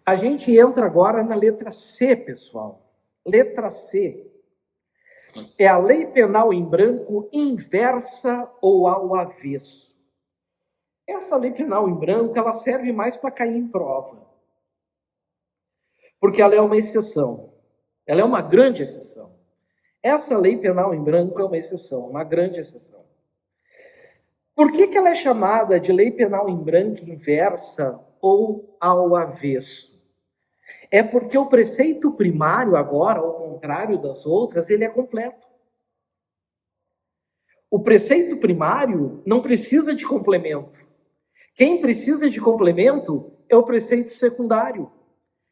a gente entra agora na letra C, pessoal. Letra C é a lei penal em branco inversa ou ao avesso. Essa lei penal em branco, ela serve mais para cair em prova. Porque ela é uma exceção. Ela é uma grande exceção. Essa lei penal em branco é uma exceção, uma grande exceção. Por que ela é chamada de lei penal em branco inversa ou ao avesso? É porque o preceito primário agora, ao contrário das outras, ele é completo. O preceito primário não precisa de complemento. Quem precisa de complemento é o preceito secundário.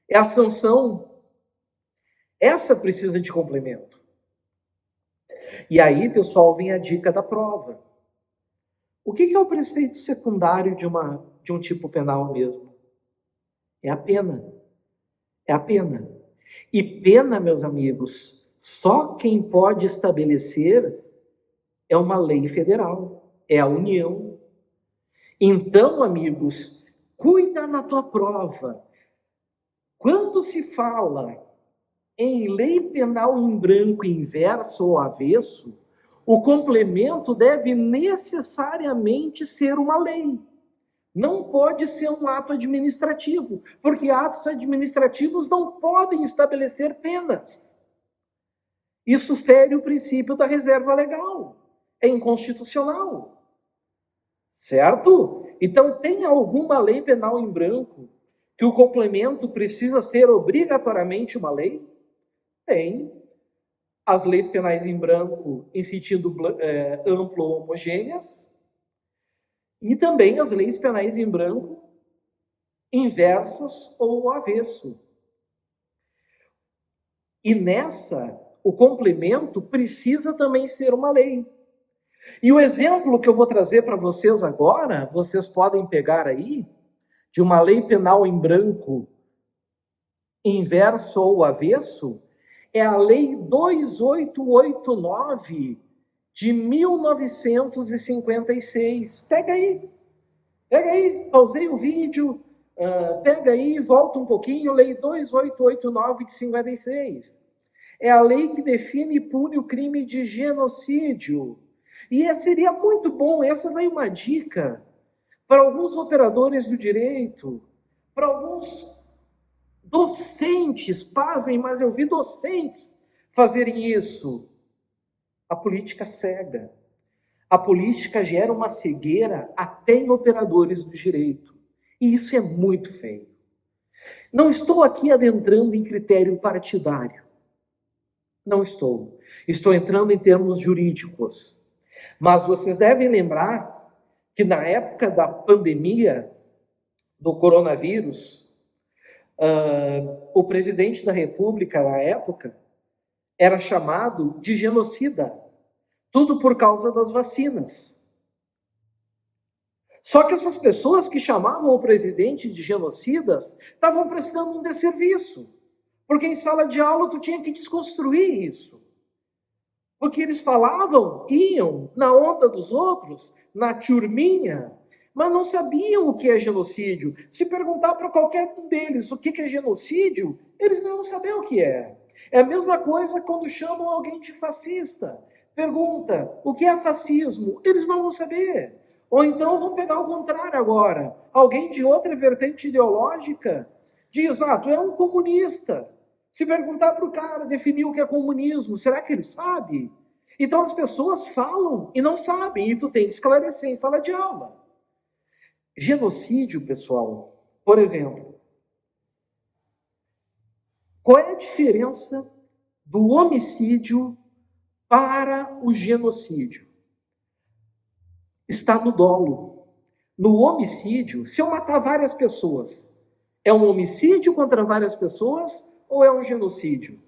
É a sanção. Essa precisa de complemento. E aí, pessoal, vem a dica da prova. O que é o preceito secundário de um tipo penal mesmo? É a pena. É a pena. E pena, meus amigos, só quem pode estabelecer é uma lei federal, é a União. Então, amigos, cuida na tua prova. Quando se fala em lei penal em branco inverso ou avesso, o complemento deve necessariamente ser uma lei. Não pode ser um ato administrativo, porque atos administrativos não podem estabelecer penas. Isso fere o princípio da reserva legal. É inconstitucional. Certo? Então, tem alguma lei penal em branco que o complemento precisa ser obrigatoriamente uma lei? Tem. As leis penais em branco em sentido amplo ou homogêneas, e também as leis penais em branco inversas ou avesso. E nessa, o complemento precisa também ser uma lei. E o exemplo que eu vou trazer para vocês agora, vocês podem pegar aí, de uma lei penal em branco, inverso ou avesso, é a Lei 2889 de 1956. Pega aí, pausei o vídeo, pega aí, volta um pouquinho, Lei 2889 de 56. É a lei que define e pune o crime de genocídio. E seria muito bom, essa vai uma dica para alguns operadores do direito, para alguns docentes, pasmem, mas eu vi docentes fazerem isso. A política cega. A política gera uma cegueira até em operadores do direito. E isso é muito feio. Não estou aqui adentrando em critério partidário. Não estou. Estou entrando em termos jurídicos. Mas vocês devem lembrar que na época da pandemia do coronavírus, o presidente da República, na época, era chamado de genocida. Tudo por causa das vacinas. Só que essas pessoas que chamavam o presidente de genocidas estavam prestando um desserviço. Porque em sala de aula tu tinha que desconstruir isso. Porque eles falavam, iam na onda dos outros, na turminha, mas não sabiam o que é genocídio. Se perguntar para qualquer um deles o que é genocídio, eles não vão saber o que é. É a mesma coisa quando chamam alguém de fascista. Pergunta, o que é fascismo? Eles não vão saber. Ou então vão pegar o contrário agora. Alguém de outra vertente ideológica diz, tu é um comunista. Se perguntar para o cara definir o que é comunismo, será que ele sabe? Então as pessoas falam e não sabem, e tu tem que esclarecer em sala de aula. Genocídio, pessoal, por exemplo, qual é a diferença do homicídio para o genocídio? Está no dolo. No homicídio, se eu matar várias pessoas, é um homicídio contra várias pessoas ou é um genocídio?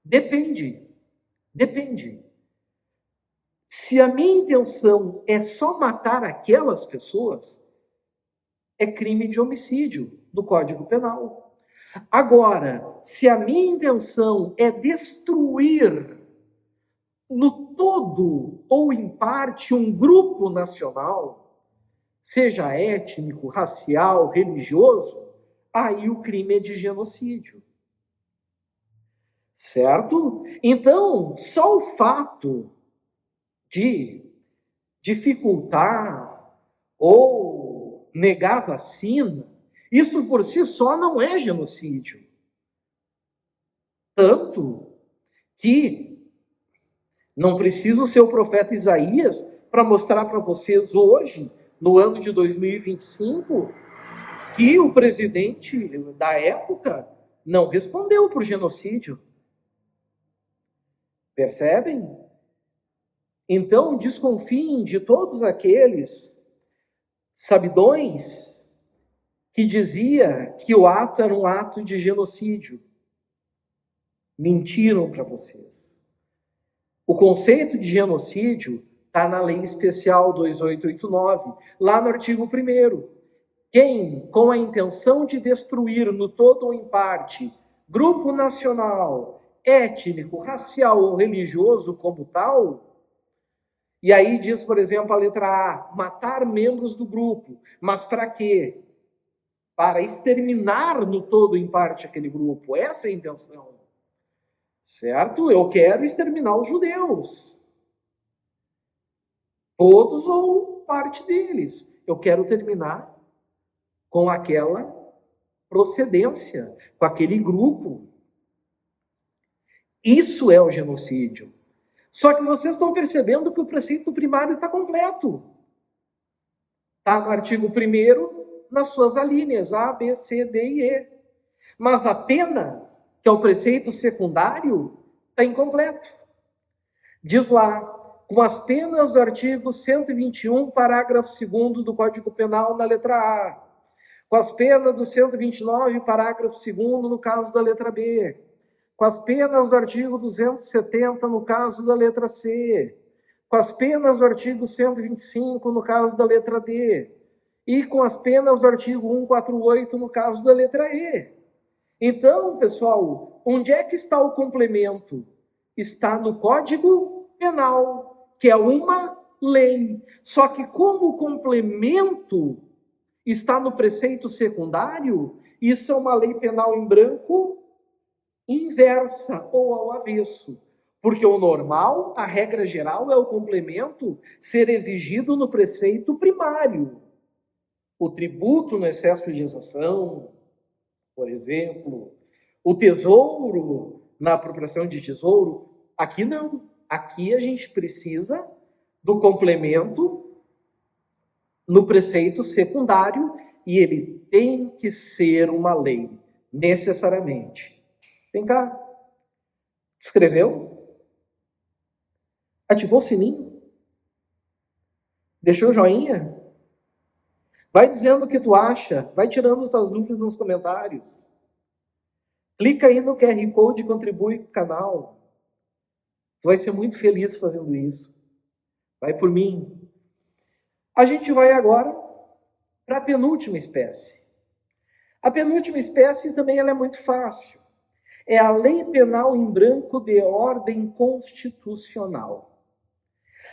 Depende. Se a minha intenção é só matar aquelas pessoas, é crime de homicídio do Código Penal. Agora, se a minha intenção é destruir no todo ou em parte um grupo nacional, seja étnico, racial, religioso, aí o crime é de genocídio. Certo? Então, só o fato de dificultar ou negar vacina, isso por si só não é genocídio. Tanto que não preciso ser o profeta Isaías para mostrar para vocês hoje, no ano de 2025, que o presidente da época não respondeu por genocídio. Percebem? Então, desconfiem de todos aqueles sabidões que dizia que o ato era um ato de genocídio. Mentiram para vocês. O conceito de genocídio está na Lei Especial 2889, lá no artigo 1º. Quem, com a intenção de destruir no todo ou em parte, grupo nacional, étnico, racial ou religioso como tal. E aí diz, por exemplo, a letra A, matar membros do grupo. Mas para quê? Para exterminar no todo ou em parte aquele grupo. Essa é a intenção. Certo? Eu quero exterminar os judeus. Todos ou parte deles. Eu quero terminar com aquela procedência, com aquele grupo. Isso é o genocídio. Só que vocês estão percebendo que o preceito primário está completo. Está no artigo 1º, nas suas alíneas, A, B, C, D e E. Mas a pena, que é o preceito secundário, está incompleto. Diz lá, com as penas do artigo 121, parágrafo 2º do Código Penal, na letra A. Com as penas do 129, parágrafo 2º, no caso da letra B. Com as penas do artigo 270, no caso da letra C. com as penas do artigo 125, no caso da letra D, e com as penas do artigo 148, no caso da letra E. Então, pessoal, onde é que está o complemento? Está no Código Penal, que é uma lei. Só que como o complemento está no preceito secundário, isso é uma lei penal em branco inversa ou ao avesso. Porque o normal, a regra geral, é o complemento ser exigido no preceito primário. O tributo no excesso de exação, por exemplo, o tesouro na apropriação de tesouro, aqui não. Aqui a gente precisa do complemento no preceito secundário e ele tem que ser uma lei, necessariamente. Vem cá. Escreveu? Ativou o sininho? Deixou o joinha? Vai dizendo o que tu acha, vai tirando tuas dúvidas nos comentários. Clica aí no QR Code e contribui com o canal. Tu vai ser muito feliz fazendo isso. Vai por mim. A gente vai agora para a penúltima espécie. A penúltima espécie também ela é muito fácil. É a lei penal em branco de ordem constitucional.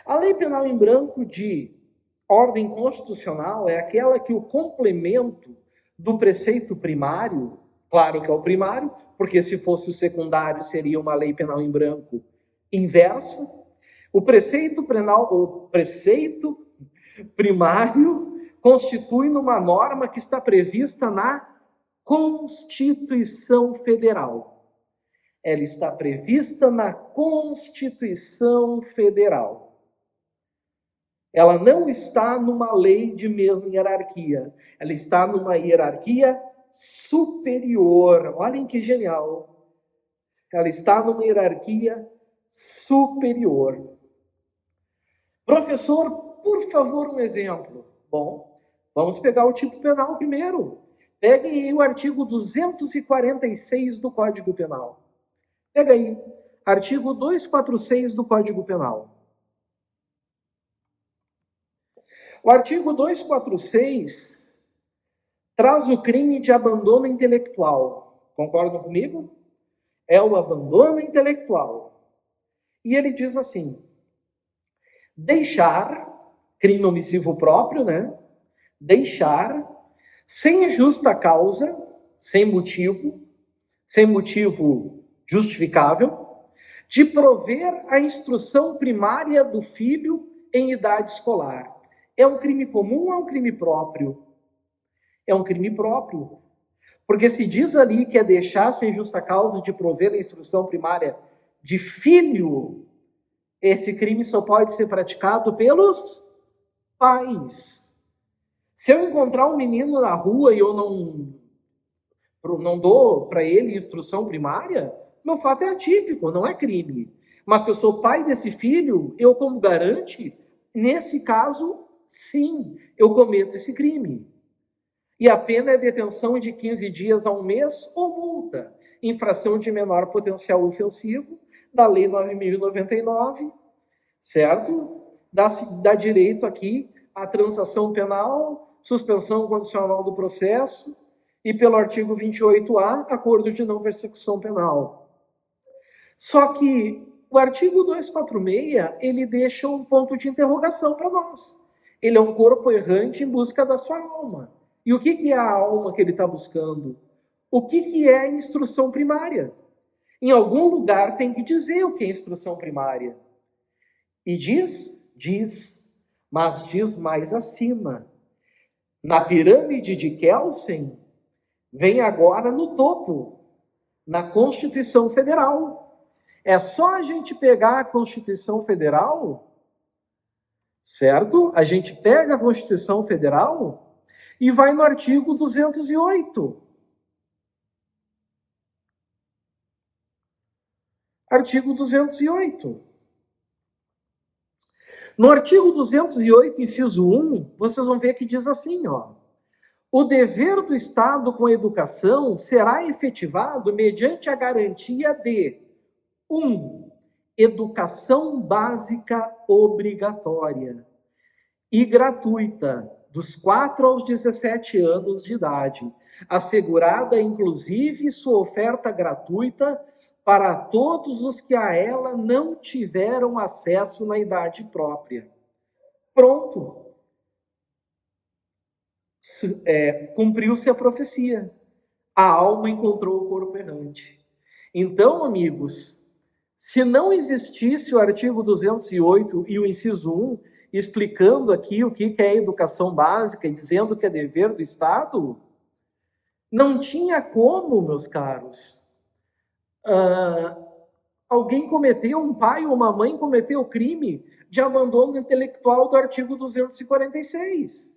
A lei penal em branco de ordem constitucional é aquela que o complemento do preceito primário, claro que é o primário, porque se fosse o secundário seria uma lei penal em branco inversa. O preceito primário constitui numa norma que está prevista na Constituição Federal. Ela está prevista na Constituição Federal. Ela não está numa lei de mesma hierarquia. Ela está numa hierarquia superior. Olhem que genial. Ela está numa hierarquia superior. Professor, por favor, um exemplo. Bom, vamos pegar o tipo penal primeiro. Peguem aí o artigo 246 do Código Penal. Pega aí, artigo 246 do Código Penal. O artigo 246 traz o crime de abandono intelectual. Concordam comigo? É o abandono intelectual. E ele diz assim: deixar, crime omissivo próprio, né? Deixar, sem justa causa, sem motivo justificável, de prover a instrução primária do filho em idade escolar. É um crime comum ou é um crime próprio? É um crime próprio. Porque se diz ali que é deixar sem justa causa de prover a instrução primária de filho, esse crime só pode ser praticado pelos pais. Se eu encontrar um menino na rua e eu não dou para ele instrução primária, meu fato é atípico, não é crime. Mas se eu sou pai desse filho, eu como garante, nesse caso, sim, eu cometo esse crime. E a pena é detenção de 15 dias a um mês ou multa, infração de menor potencial ofensivo, da Lei 9.099, certo? Dá direito aqui à transação penal, suspensão condicional do processo e, pelo artigo 28A, acordo de não persecução penal. Só que o artigo 246, ele deixa um ponto de interrogação para nós. Ele é um corpo errante em busca da sua alma. E o que é a alma que ele está buscando? O que é a instrução primária? Em algum lugar tem que dizer o que é instrução primária. E diz, mas diz mais acima. Na pirâmide de Kelsen, vem agora no topo, na Constituição Federal. É só a gente pegar a Constituição Federal, certo? A gente pega a Constituição Federal e vai no artigo 208. Artigo 208. No artigo 208, inciso 1, vocês vão ver que diz assim, ó: o dever do Estado com a educação será efetivado mediante a garantia de 1. educação básica obrigatória e gratuita, dos 4 aos 17 anos de idade, assegurada inclusive sua oferta gratuita para todos os que a ela não tiveram acesso na idade própria. Pronto. Cumpriu-se a profecia. A alma encontrou o corpo errante. Então, amigos, se não existisse o artigo 208 e o inciso 1, explicando aqui o que é educação básica e dizendo que é dever do Estado, não tinha como, meus caros, alguém cometeu, um pai ou uma mãe cometeu o crime de abandono intelectual do artigo 246.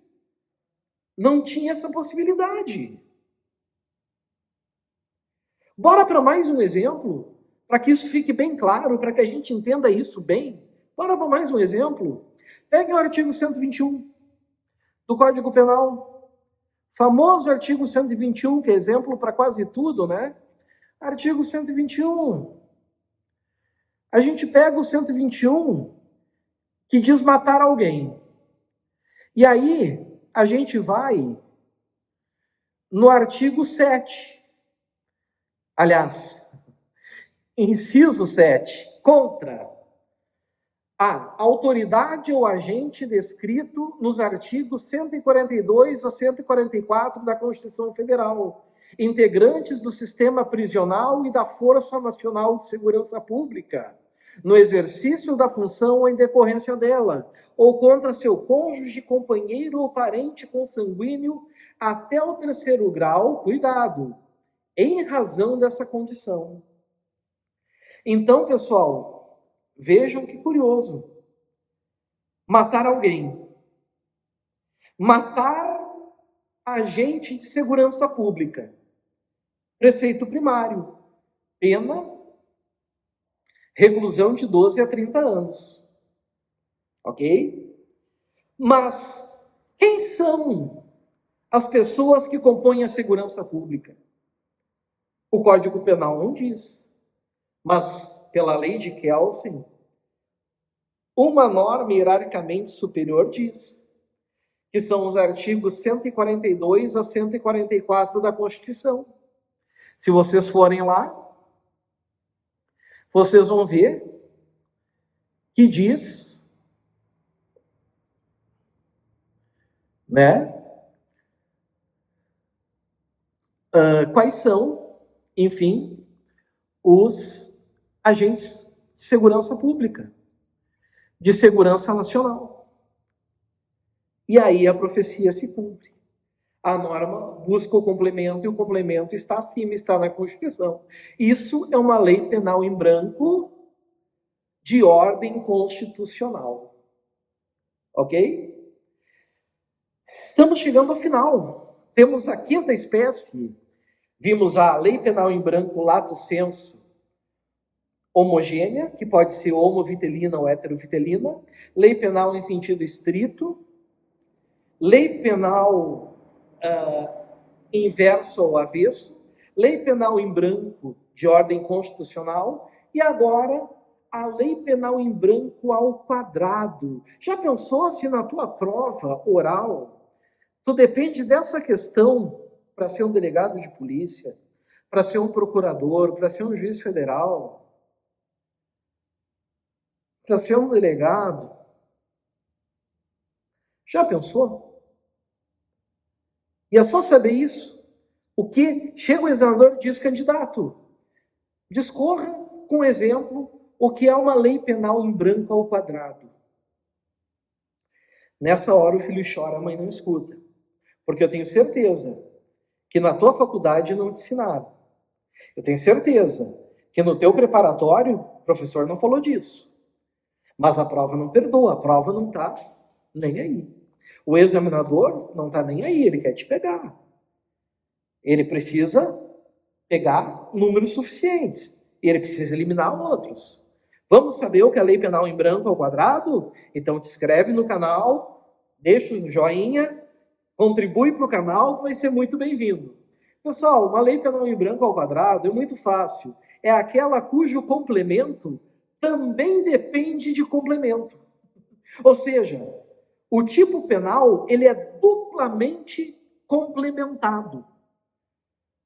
Não tinha essa possibilidade. Bora para mais um exemplo, para que isso fique bem claro, para que a gente entenda isso bem. Bora para mais um exemplo. Pegue o artigo 121 do Código Penal. Famoso artigo 121, que é exemplo para quase tudo, né? Artigo 121. A gente pega o 121, que diz matar alguém. E aí, a gente vai no artigo 7. Aliás, inciso 7. Contra a autoridade ou agente descrito nos artigos 142 a 144 da Constituição Federal, integrantes do sistema prisional e da Força Nacional de Segurança Pública, no exercício da função ou em decorrência dela, ou contra seu cônjuge, companheiro ou parente consanguíneo até o 3º grau, cuidado, em razão dessa condição. Então, pessoal, vejam que curioso. Matar alguém. Matar agente de segurança pública. Preceito primário. Pena, reclusão de 12 a 30 anos. Ok? Mas quem são as pessoas que compõem a segurança pública? O Código Penal não diz. Mas, pela lei de Kelsen, uma norma hierarquicamente superior diz, que são os artigos 142 a 144 da Constituição. Se vocês forem lá, vocês vão ver que diz, né, quais são, enfim, os agentes de segurança pública, de segurança nacional. E aí a profecia se cumpre. A norma busca o complemento e o complemento está acima, está na Constituição. Isso é uma lei penal em branco de ordem constitucional. Ok? Estamos chegando ao final. Temos a 5ª espécie. Vimos a lei penal em branco lato sensu homogênea, que pode ser homovitelina ou heterovitelina. Lei penal em sentido estrito. Lei penal inverso ou avesso, lei penal em branco de ordem constitucional e agora a lei penal em branco ao quadrado. Já pensou se na tua prova oral tu depende dessa questão para ser um delegado de polícia, para ser um procurador, para ser um juiz federal, para ser um delegado? Já pensou? E é só saber isso. O que chega o examinador e diz, candidato, discorra com exemplo o que é uma lei penal em branco ao quadrado. Nessa hora o filho chora, a mãe não escuta. Porque eu tenho certeza que na tua faculdade não te ensinaram. Eu tenho certeza que no teu preparatório o professor não falou disso. Mas a prova não perdoa, a prova não está nem aí. O examinador não está nem aí, ele quer te pegar. Ele precisa pegar números suficientes. E ele precisa eliminar outros. Vamos saber o que é a lei penal em branco ao quadrado? Então te inscreve no canal, deixa um joinha, contribui para o canal, que vai ser muito bem-vindo. Pessoal, uma lei penal em branco ao quadrado é muito fácil. É aquela cujo complemento também depende de complemento. Ou seja, o tipo penal, ele é duplamente complementado.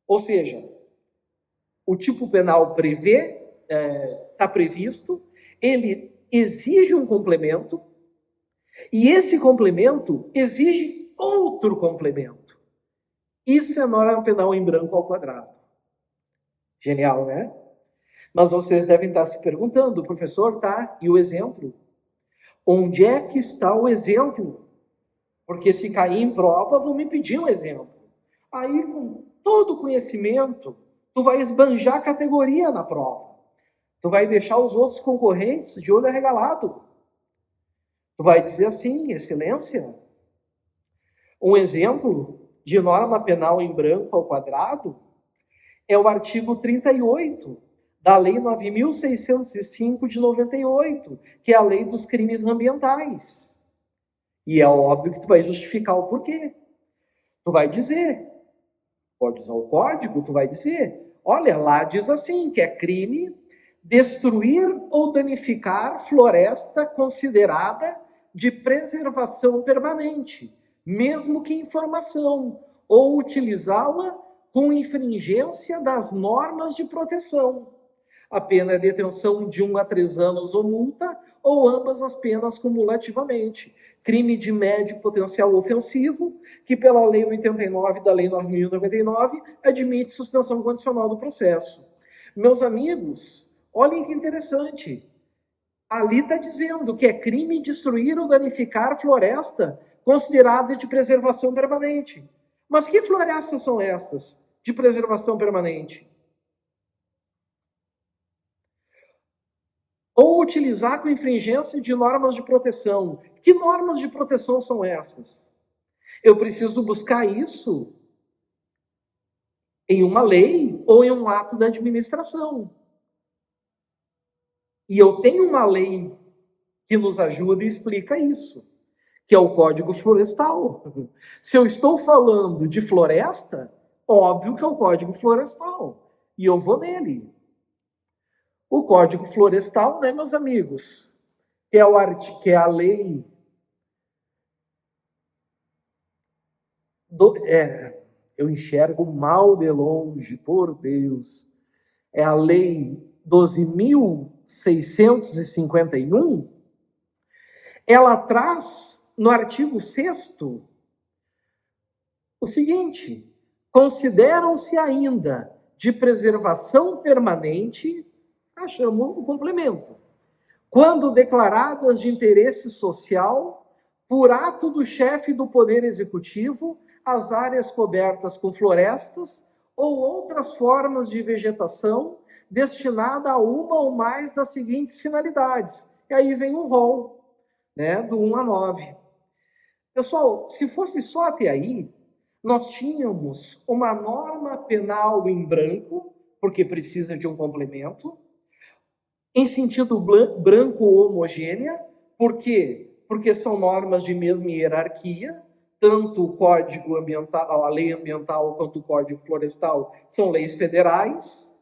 Ou seja, o tipo penal está previsto, ele exige um complemento, e esse complemento exige outro complemento. Isso é norma penal em branco ao quadrado. Genial, né? Mas vocês devem estar se perguntando, professor, tá? E o exemplo? Onde é que está o exemplo? Porque se cair em prova, vão me pedir um exemplo. Aí, com todo o conhecimento, tu vai esbanjar a categoria na prova. Tu vai deixar os outros concorrentes de olho arregalado. Tu vai dizer assim, excelência, um exemplo de norma penal em branco ao quadrado é o artigo 38 da Lei 9.605 de 98, que é a Lei dos Crimes Ambientais. E é óbvio que tu vai justificar o porquê. Tu vai dizer, pode usar o código, tu vai dizer, olha, lá diz assim, que é crime destruir ou danificar floresta considerada de preservação permanente, mesmo que em formação, ou utilizá-la com infringência das normas de proteção. A pena é detenção de 1 a 3 anos ou multa, ou ambas as penas cumulativamente. Crime de médio potencial ofensivo, que pela Lei 89 da Lei 9.099 admite suspensão condicional do processo. Meus amigos, olhem que interessante. Ali está dizendo que é crime destruir ou danificar floresta considerada de preservação permanente. Mas que florestas são essas de preservação permanente? Ou utilizar com infringência de normas de proteção. Que normas de proteção são essas? Eu preciso buscar isso em uma lei ou em um ato da administração. E eu tenho uma lei que nos ajuda e explica isso, que é o Código Florestal. Se eu estou falando de floresta, óbvio que é o Código Florestal. E eu vou nele. O Código Florestal, né, meus amigos? Que é a lei eu enxergo mal de longe, por Deus. É a lei 12.651. Ela traz no artigo 6º o seguinte: consideram-se ainda de preservação permanente, achamos o complemento, quando declaradas de interesse social por ato do chefe do Poder Executivo as áreas cobertas com florestas ou outras formas de vegetação destinada a uma ou mais das seguintes finalidades. E aí vem um rol, né, do 1 a 9. Pessoal, se fosse só até aí, nós tínhamos uma norma penal em branco, porque precisa de um complemento, em sentido branco homogênea. Por quê? Porque são normas de mesma hierarquia, tanto o Código Ambiental, a Lei Ambiental, quanto o Código Florestal são leis federais,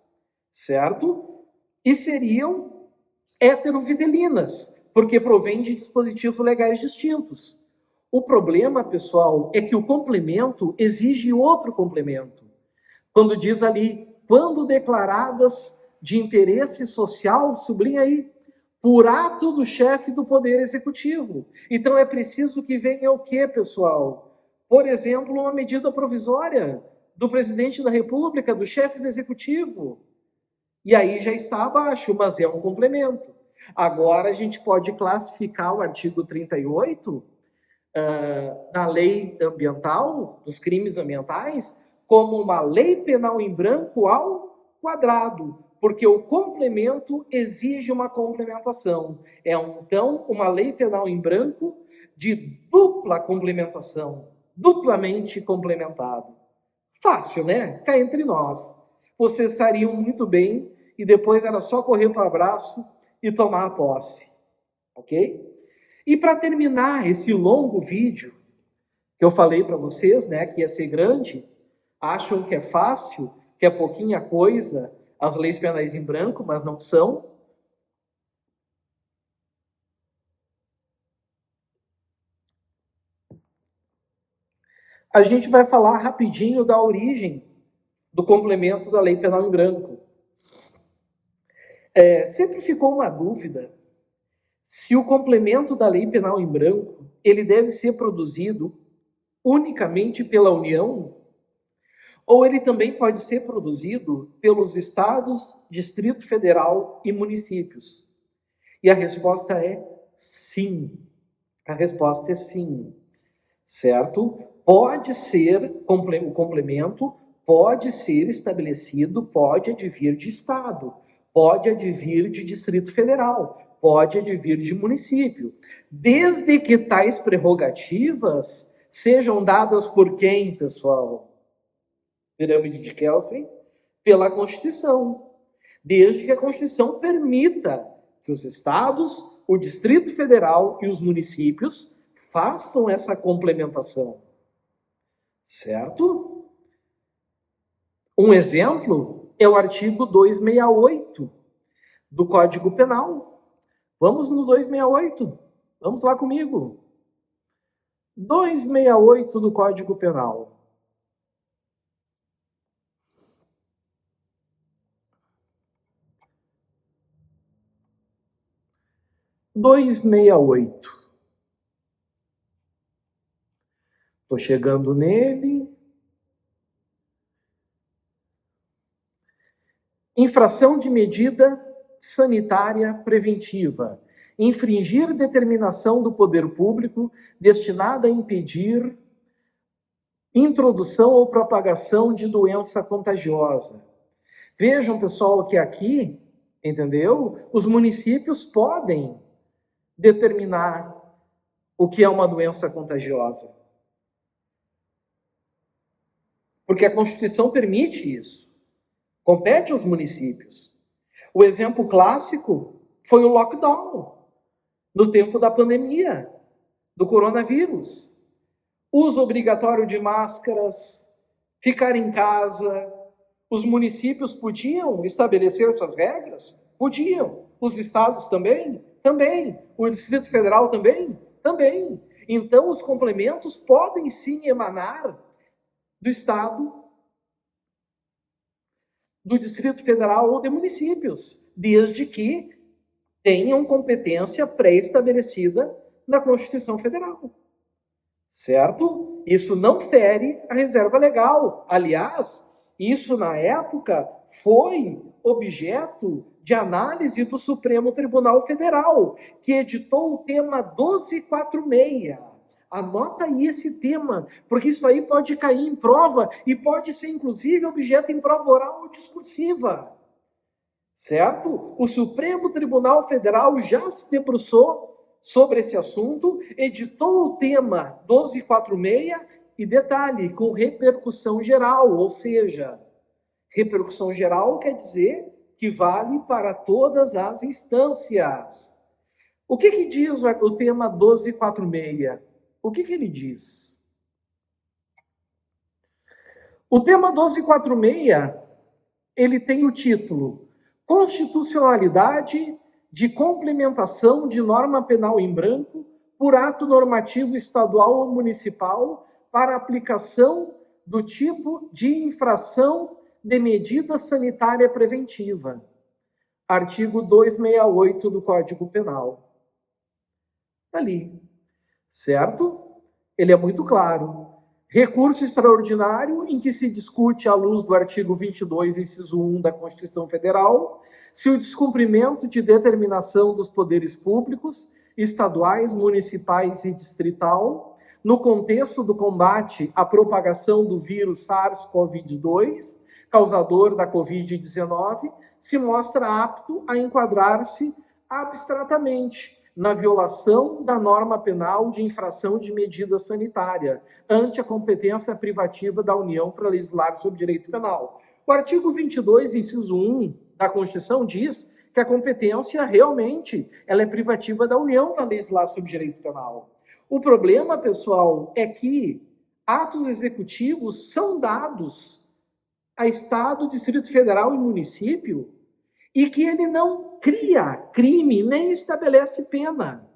certo? E seriam heterovidelinas, porque provém de dispositivos legais distintos. O problema, pessoal, é que o complemento exige outro complemento. Quando diz ali, quando declaradas de interesse social, sublinha aí, por ato do chefe do Poder Executivo. Então é preciso que venha o quê, pessoal? Por exemplo, uma medida provisória do presidente da República, do chefe do Executivo. E aí já está abaixo, mas é um complemento. Agora a gente pode classificar o artigo 38 na lei ambiental, dos crimes ambientais, como uma lei penal em branco ao quadrado, porque o complemento exige uma complementação. É, então, uma lei penal em branco de dupla complementação, duplamente complementado. Fácil, né? Cá entre nós. Vocês estariam muito bem e depois era só correr para o abraço e tomar a posse. Ok? E para terminar esse longo vídeo, que eu falei para vocês, né, que ia ser grande, acham que é fácil, que é pouquinha coisa, as leis penais em branco, mas não são. A gente vai falar rapidinho da origem do complemento da Lei Penal em Branco. Sempre ficou uma dúvida se o complemento da Lei Penal em Branco ele deve ser produzido unicamente pela União ou ele também pode ser produzido pelos estados, Distrito Federal e municípios. E a resposta é sim. A resposta é sim, certo? Pode ser, o complemento pode ser estabelecido, pode advir de estado, pode advir de Distrito Federal, pode advir de município, desde que tais prerrogativas sejam dadas por quem, pessoal? Pirâmide de Kelsen? Pela Constituição. Desde que a Constituição permita que os estados, o Distrito Federal e os municípios façam essa complementação. Certo? Um exemplo é o artigo 268 do Código Penal. Vamos no 268. Vamos lá comigo. 268 do Código Penal. Estou chegando nele. Infração de medida sanitária preventiva. Infringir determinação do poder público destinada a impedir introdução ou propagação de doença contagiosa. Vejam, pessoal, que aqui, entendeu? Os municípios podem determinar o que é uma doença contagiosa. Porque a Constituição permite isso. Compete aos municípios. O exemplo clássico foi o lockdown, no tempo da pandemia, do coronavírus. Uso obrigatório de máscaras, ficar em casa. Os municípios podiam estabelecer suas regras? Podiam. Os estados também? Também. O Distrito Federal também? Também. Então, os complementos podem sim emanar do estado, do Distrito Federal ou de municípios, desde que tenham competência pré-estabelecida na Constituição Federal. Certo? Isso não fere a reserva legal. Aliás, isso na época foi objeto de análise do Supremo Tribunal Federal, que editou o tema 1246. Anota aí esse tema, porque isso aí pode cair em prova e pode ser, inclusive, objeto em prova oral ou discursiva. Certo? O Supremo Tribunal Federal já se debruçou sobre esse assunto, editou o tema 1246 e, detalhe, com repercussão geral, ou seja, repercussão geral quer dizer que vale para todas as instâncias. O que diz o tema 1246? O que ele diz? O tema 1246, ele tem o título Constitucionalidade de complementação de norma penal em branco por ato normativo estadual ou municipal para aplicação do tipo de infração de medida sanitária preventiva. Artigo 268 do Código Penal. Ali. Certo? Ele é muito claro. Recurso extraordinário em que se discute, à luz do artigo 22, inciso 1 da Constituição Federal, se o descumprimento de determinação dos poderes públicos, estaduais, municipais e distrital, no contexto do combate à propagação do vírus SARS-CoV-2, causador da Covid-19, se mostra apto a enquadrar-se abstratamente na violação da norma penal de infração de medida sanitária, ante a competência privativa da União para legislar sobre direito penal. O artigo 22, inciso 1 da Constituição diz que a competência realmente ela é privativa da União para legislar sobre direito penal. O problema, pessoal, é que atos executivos são dados a Estado, Distrito Federal e município e que ele não cria crime nem estabelece pena.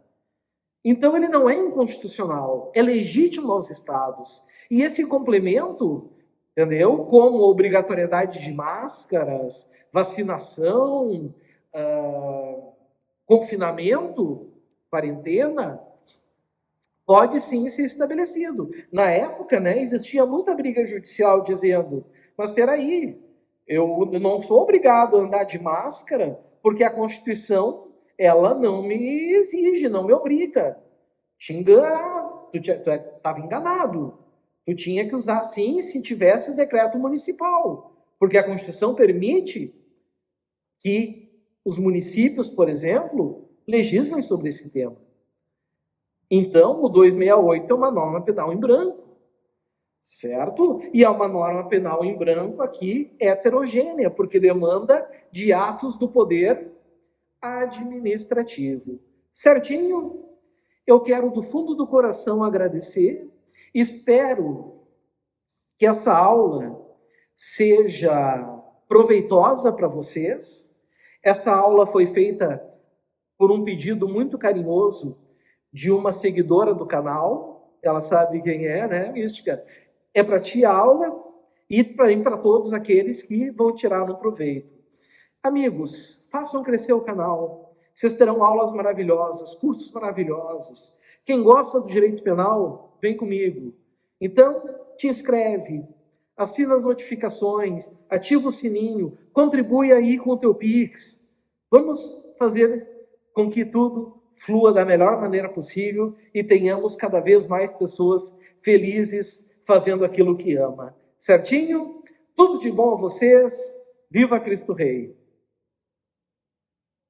Então ele não é inconstitucional, é legítimo aos estados. E esse complemento, entendeu? Como obrigatoriedade de máscaras, vacinação, confinamento, quarentena, pode sim ser estabelecido. Na época, né, existia muita briga judicial dizendo, mas espera aí, eu não sou obrigado a andar de máscara porque a Constituição ela não me exige, não me obriga. Te enganava, tu estava enganado. Tu tinha que usar sim se tivesse o decreto municipal, porque a Constituição permite que os municípios, por exemplo, legislem sobre esse tema. Então, o 268 é uma norma penal em branco, certo? E é uma norma penal em branco aqui heterogênea, porque demanda de atos do poder administrativo. Certinho? Eu quero do fundo do coração agradecer. Espero que essa aula seja proveitosa para vocês. Essa aula foi feita por um pedido muito carinhoso de uma seguidora do canal. Ela sabe quem é, né, Mística? É para ti a aula e para todos aqueles que vão tirar no proveito. Amigos, façam crescer o canal. Vocês terão aulas maravilhosas, cursos maravilhosos. Quem gosta do direito penal, vem comigo. Então, te inscreve, assina as notificações, ativa o sininho, contribui aí com o teu Pix. Vamos fazer com que tudo flua da melhor maneira possível e tenhamos cada vez mais pessoas felizes fazendo aquilo que ama. Certinho? Tudo de bom a vocês. Viva Cristo Rei!